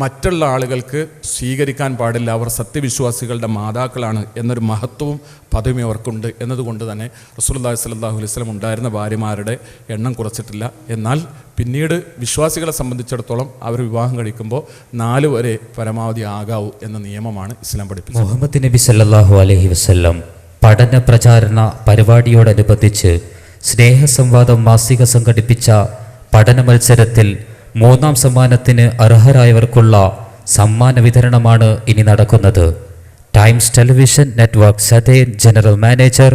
മറ്റുള്ള ആളുകൾക്ക് സ്വീകരിക്കാൻ പാടില്ല, അവർ സത്യവിശ്വാസികളുടെ മാതാക്കളാണ് എന്നൊരു മഹത്വവും പദവിയും അവർക്കുണ്ട് എന്നതുകൊണ്ട് തന്നെ റസൂലുള്ളാഹി സ്വല്ലല്ലാഹു അലൈഹി വസല്ലം ഉണ്ടായിരുന്ന ഭാര്യമാരുടെ എണ്ണം കുറച്ചിട്ടില്ല. എന്നാൽ പിന്നീട് വിശ്വാസികളെ സംബന്ധിച്ചിടത്തോളം അവർ വിവാഹം കഴിക്കുമ്പോൾ 4 വരെ പരമാവധി ആകാവൂ എന്ന നിയമമാണ് ഇസ്ലാം പഠിപ്പിച്ചത്. മുഹമ്മദ് നബി സല്ലല്ലാഹു അലൈഹി വസല്ലം പഠന പ്രചാരണ പരിപാടിയോടനുബന്ധിച്ച് സ്നേഹസംവാദം മാസിക സംഘടിപ്പിച്ച പഠന മത്സരത്തിൽ 3ാം സമ്മാനത്തിന് അർഹരായവർക്കുള്ള സമ്മാന വിതരണമാണ് ഇനി നടക്കുന്നത്. Times Television Network Southern General Manager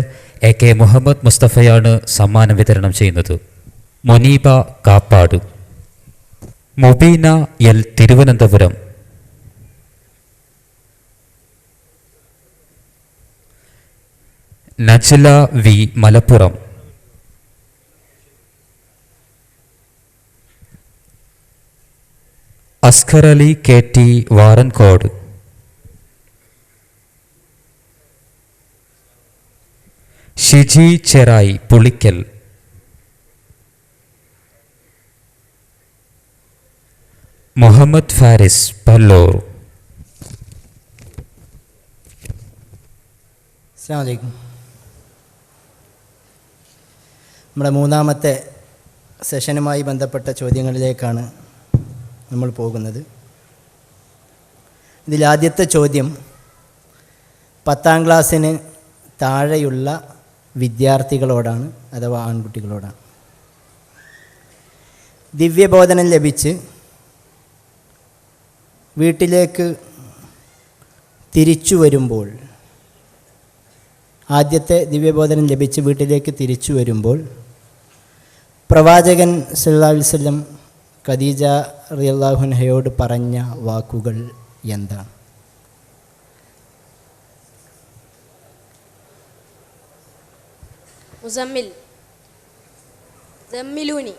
AK Muhammad മുസ്തഫയാണ് സമ്മാനം വിതരണം ചെയ്യുന്നത്. Muneeba Kappad, Mubeena L Thiruvananthapuram, Najla V Malappuram, Askar Ali KT Varankode, Shiji Cherai Pulikkal, Muhammad Faris Palloor. അസ്സലാമു അലൈക്കും. നമ്മുടെ 3ാമത്തെ സെഷനുമായി ബന്ധപ്പെട്ട ചോദ്യങ്ങളിലേക്കാണ് നമ്മൾ പോകുന്നത്. ഇതിലാദ്യത്തെ ചോദ്യം 10ാം ക്ലാസ്സിന് താഴെയുള്ള വിദ്യാർത്ഥികളോടാണ്, അഥവാ ആൺകുട്ടികളോടാണ്. ദിവ്യബോധനം ലഭിച്ച് വീട്ടിലേക്ക് തിരിച്ചു വരുമ്പോൾ, ആദ്യത്തെ ദിവ്യബോധനം ലഭിച്ച് വീട്ടിലേക്ക് തിരിച്ചു വരുമ്പോൾ പ്രവാചകൻ സല്ലല്ലാഹു അലൈഹി വസല്ലം ഖദീജ റളിയല്ലാഹു അൻഹയോട് പറഞ്ഞ വാക്കുകൾ എന്താണ്? മുസമ്മിൽ, ജമ്മിലൂനി.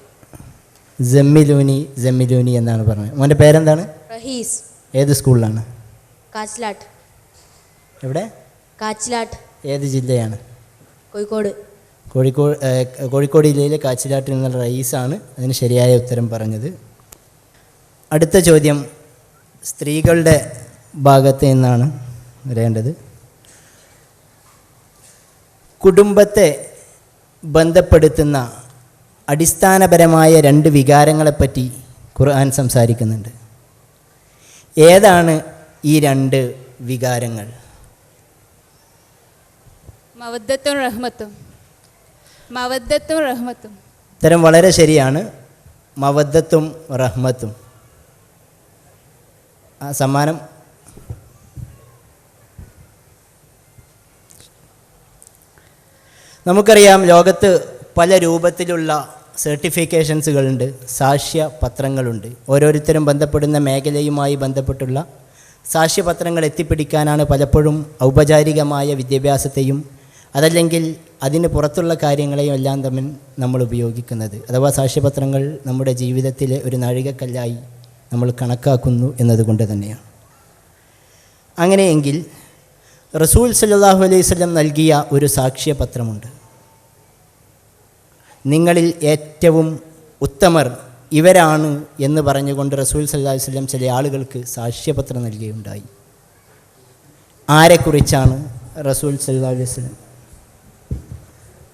ജമ്മിലൂനി എന്നാണ് പറഞ്ഞത്. മോൻ്റെ പേരെന്താണ്? റഹീസ്. ഏത് സ്കൂളിലാണ്? കാച്ചിലാട്ട്. എവിടെ? കാച്ചിലാട്ട്. ഏത് ജില്ലയാണ്? കോഴിക്കോട്. കോഴിക്കോട് ജില്ലയിലെ കാച്ചിലാട്ടിൽ നിന്നുള്ള റയീസാണ് അതിന് ശരിയായ ഉത്തരം പറഞ്ഞത്. അടുത്ത ചോദ്യം സ്ത്രീകളുടെ ഭാഗത്ത് നിന്നാണ് വരേണ്ടത്. കുടുംബത്തെ ബന്ധപ്പെടുത്തുന്ന അടിസ്ഥാനപരമായ 2 വികാരങ്ങളെപ്പറ്റി ഖുർആൻ സംസാരിക്കുന്നുണ്ട്. ഏതാണ് ഈ 2 വികാരങ്ങൾ? മവദ്ദത്തും റഹ്മത്തും. മവദ്ദത്തും റഹ്മത്തും. ഉത്തരം വളരെ ശരിയാണ്. മവദ്ദത്തും റഹ്മത്തും. ആ സമ്മാനം നമുക്കറിയാം, ലോകത്ത് പല രൂപത്തിലുള്ള സർട്ടിഫിക്കേഷൻസുകളുണ്ട്, സാക്ഷ്യപത്രങ്ങളുണ്ട്. ഓരോരുത്തരും ബന്ധപ്പെടുന്ന മേഖലയുമായി ബന്ധപ്പെട്ടുള്ള സാക്ഷ്യപത്രങ്ങൾ എത്തിപ്പിടിക്കാനാണ് പലപ്പോഴും ഔപചാരികമായ വിദ്യാഭ്യാസത്തെയും അതല്ലെങ്കിൽ അതിന് പുറത്തുള്ള കാര്യങ്ങളെയും എല്ലാം തമ്മിൽ നമ്മൾ ഉപയോഗിക്കുന്നത്. അഥവാ സാക്ഷ്യപത്രങ്ങൾ നമ്മുടെ ജീവിതത്തിലെ ഒരു നാഴികക്കല്ലായി നമ്മൾ കണക്കാക്കുന്നു എന്നതുകൊണ്ട് തന്നെയാണ്. അങ്ങനെയെങ്കിൽ റസൂൽ സല്ലല്ലാഹു അലൈഹി വസല്ലം നൽകിയ ഒരു സാക്ഷ്യപത്രമുണ്ട്. നിങ്ങളിൽ ഏറ്റവും ഉത്തമർ ഇവരാണ് എന്ന് പറഞ്ഞുകൊണ്ട് റസൂൽ സല്ലല്ലാഹു അലൈഹി വസല്ലം ചില ആളുകൾക്ക് സാക്ഷ്യപത്രം നൽകുകയുണ്ടായി. ആരെക്കുറിച്ചാണ് റസൂൽ സല്ലല്ലാഹു അലൈഹി വസല്ലം?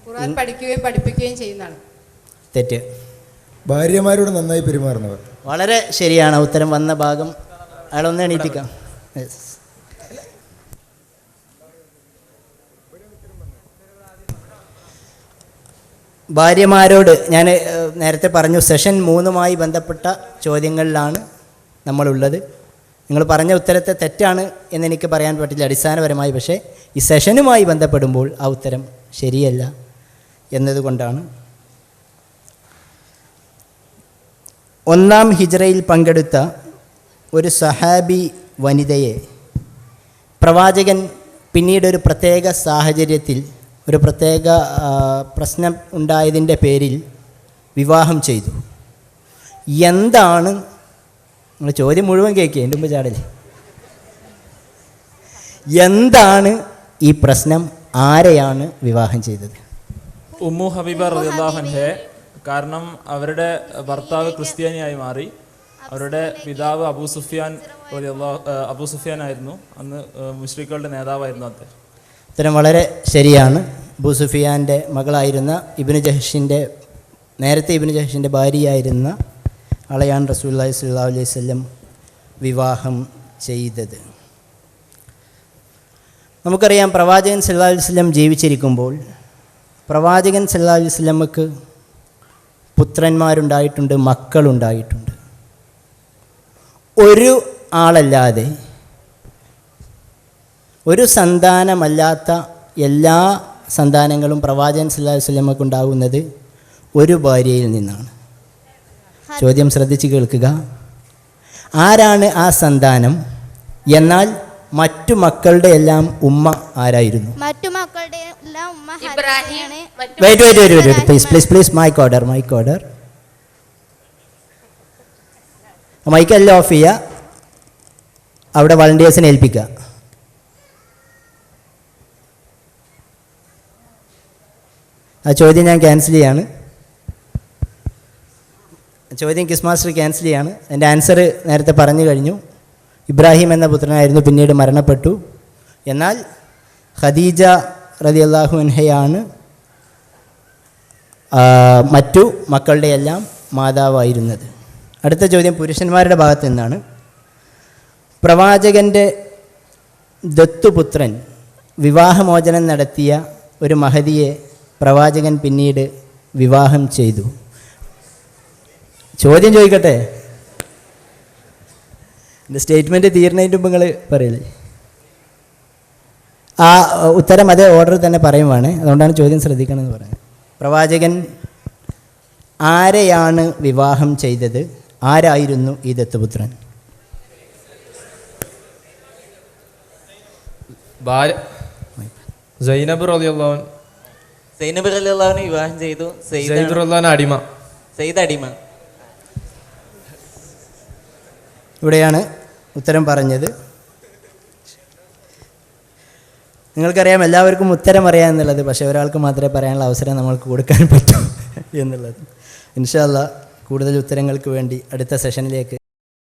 ഖുർആൻ പഠിക്കുകയും പഠിപ്പിക്കുകയും ചെയ്യുന്നതാണ്. തെറ്റ്. ഭാര്യമാരോട് നന്നായി പെരുമാറുന്നവർ. വളരെ ശരിയാണ്. ഉത്തരം വന്ന ഭാഗം അയാളൊന്ന് എണീറ്റിക്കാം. ഭാര്യമാരോട് ഞാൻ നേരത്തെ പറഞ്ഞു, സെഷൻ 3മായി ബന്ധപ്പെട്ട ചോദ്യങ്ങളിലാണ് നമ്മളുള്ളത്. നിങ്ങൾ പറഞ്ഞ ഉത്തരത്തെ തെറ്റാണ് എന്നെനിക്ക് പറയാൻ പറ്റില്ല അടിസ്ഥാനപരമായി. പക്ഷേ ഈ സെഷനുമായി ബന്ധപ്പെടുമ്പോൾ ആ ഉത്തരം ശരിയല്ല എന്നതുകൊണ്ടാണ്. 1ാം ഹിജ്റയിൽ പങ്കെടുത്ത ഒരു സഹാബി വനിതയെ പ്രവാചകൻ പിന്നീട് ഒരു പ്രത്യേക സാഹചര്യത്തിൽ ഒരു പ്രത്യേക പ്രശ്നം ഉണ്ടായതിൻ്റെ പേരിൽ വിവാഹം ചെയ്തു. എന്താണ്? നിങ്ങൾ ചോദ്യം മുഴുവൻ കേൾക്കുക, എൻ്റെ മുമ്പ് ചാടല്ലേ. എന്താണ് ഈ പ്രശ്നം? ആരെയാണ് വിവാഹം ചെയ്തത്? ഉമ്മു ഹബീബ റളിയല്ലാഹു അൻഹയെ. കാരണം അവരുടെ ഭർത്താവ് ക്രിസ്ത്യാനിയായി മാറി. അവരുടെ പിതാവ് അബൂ സുഫിയാൻ ആയിരുന്നു. അന്ന് മുശ്രിക്കുകളുടെ നേതാവായിരുന്നു അദ്ദേഹം. ഉത്തരം വളരെ ശരിയാണ്. അബൂ സുഫിയാൻ്റെ മകളായിരുന്ന നേരത്തെ ഇബ്നു ജഹ്ഷിൻ്റെ ഭാര്യയായിരുന്ന ആളെയാണ് റസൂലുള്ളാഹി സ്വല്ലല്ലാഹു അലൈഹി വസല്ലം വിവാഹം ചെയ്തത്. നമുക്കറിയാം പ്രവാചകൻ സല്ലല്ലാഹു അലൈഹി വസല്ലം ജീവിച്ചിരിക്കുമ്പോൾ പ്രവാചകൻ സല്ലല്ലാഹു അലൈഹി വസല്ലമക്ക് പുത്രന്മാരുണ്ടായിട്ടുണ്ട്, മക്കളുണ്ടായിട്ടുണ്ട്. ഒരു ആളല്ലാതെ, ഒരു സന്താനമല്ലാത്ത എല്ലാ സന്താനങ്ങളും പ്രവാചകൻ സല്ലല്ലാഹു അലൈഹി വസല്ലമക്ക് ഉണ്ടാകുന്നത് ഒരു ഭാര്യയിൽ നിന്നാണ്. ചോദ്യം ശ്രദ്ധിച്ച് കേൾക്കുക. ആരാണ് ആ സന്താനം? എന്നാൽ മറ്റു മക്കളുടെ എല്ലാം ഉമ്മ ആരായിരുന്നു? മറ്റു മക്കളുടെ എല്ലാം ഉമ്മ Ibrahim wait please mike order. മൈക്കെല്ലാം ഓഫ് ചെയ്യുക. അവിടെ വളണ്ടിയേഴ്സിനെ ഏൽപ്പിക്കുക. ആ ചോദ്യം ഞാൻ ക്യാൻസൽ ചെയ്യാണ്. ചോദ്യം കിസ് മാസ്റ്റർ ക്യാൻസൽ ചെയ്യാണ്. എൻ്റെ ആൻസർ നേരത്തെ പറഞ്ഞു കഴിഞ്ഞു. ഇബ്രാഹിം എന്ന പുത്രനായിരുന്നു, പിന്നീട് മരണപ്പെട്ടു. എന്നാൽ ഖദീജ റളിയല്ലാഹു അൻഹയാണ് മറ്റു മക്കളുടെ എല്ലാം മാതാവായിരുന്നത്. അടുത്ത ചോദ്യം പുരുഷന്മാരുടെ ഭാഗത്ത് നിന്നാണ്. പ്രവാചകൻ്റെ ദത്തുപുത്രൻ വിവാഹമോചനം നടത്തിയ ഒരു മഹദിയെ പ്രവാചകൻ പിന്നീട് വിവാഹം ചെയ്തു. ചോദ്യം ചോദിക്കട്ടെ? എൻ്റെ സ്റ്റേറ്റ്മെൻറ്റ് തീർന്നതിന് മുമ്പ് നിങ്ങൾ പറയില്ലേ? ആ ഉത്തരം അതേ ഓർഡർ തന്നെ പറയുവാണ്. അതുകൊണ്ടാണ് ചോദ്യം ശ്രദ്ധിക്കണമെന്ന് പറയുന്നത്. പ്രവാചകൻ ആരെയാണ് വിവാഹം ചെയ്തത്? ആരായിരുന്നു ഈ ദത്തുപുത്രൻ? സൈനബ് റളിയല്ലാഹുവിനെ വിവാഹം ചെയ്തു. അടിമ. ഇവിടെയാണ് ഉത്തരം പറഞ്ഞത്. നിങ്ങൾക്കറിയാം എല്ലാവർക്കും ഉത്തരം അറിയാമെന്നുള്ളത്, പക്ഷേ ഒരാൾക്ക് മാത്രമേ പറയാനുള്ള അവസരം നമ്മൾക്ക് കൊടുക്കാൻ പറ്റൂ എന്നുള്ളത്. ഇൻഷാ അല്ലാഹ് കൂടുതൽ ഉത്തരങ്ങൾക്ക് വേണ്ടി അടുത്ത സെഷനിലേക്ക്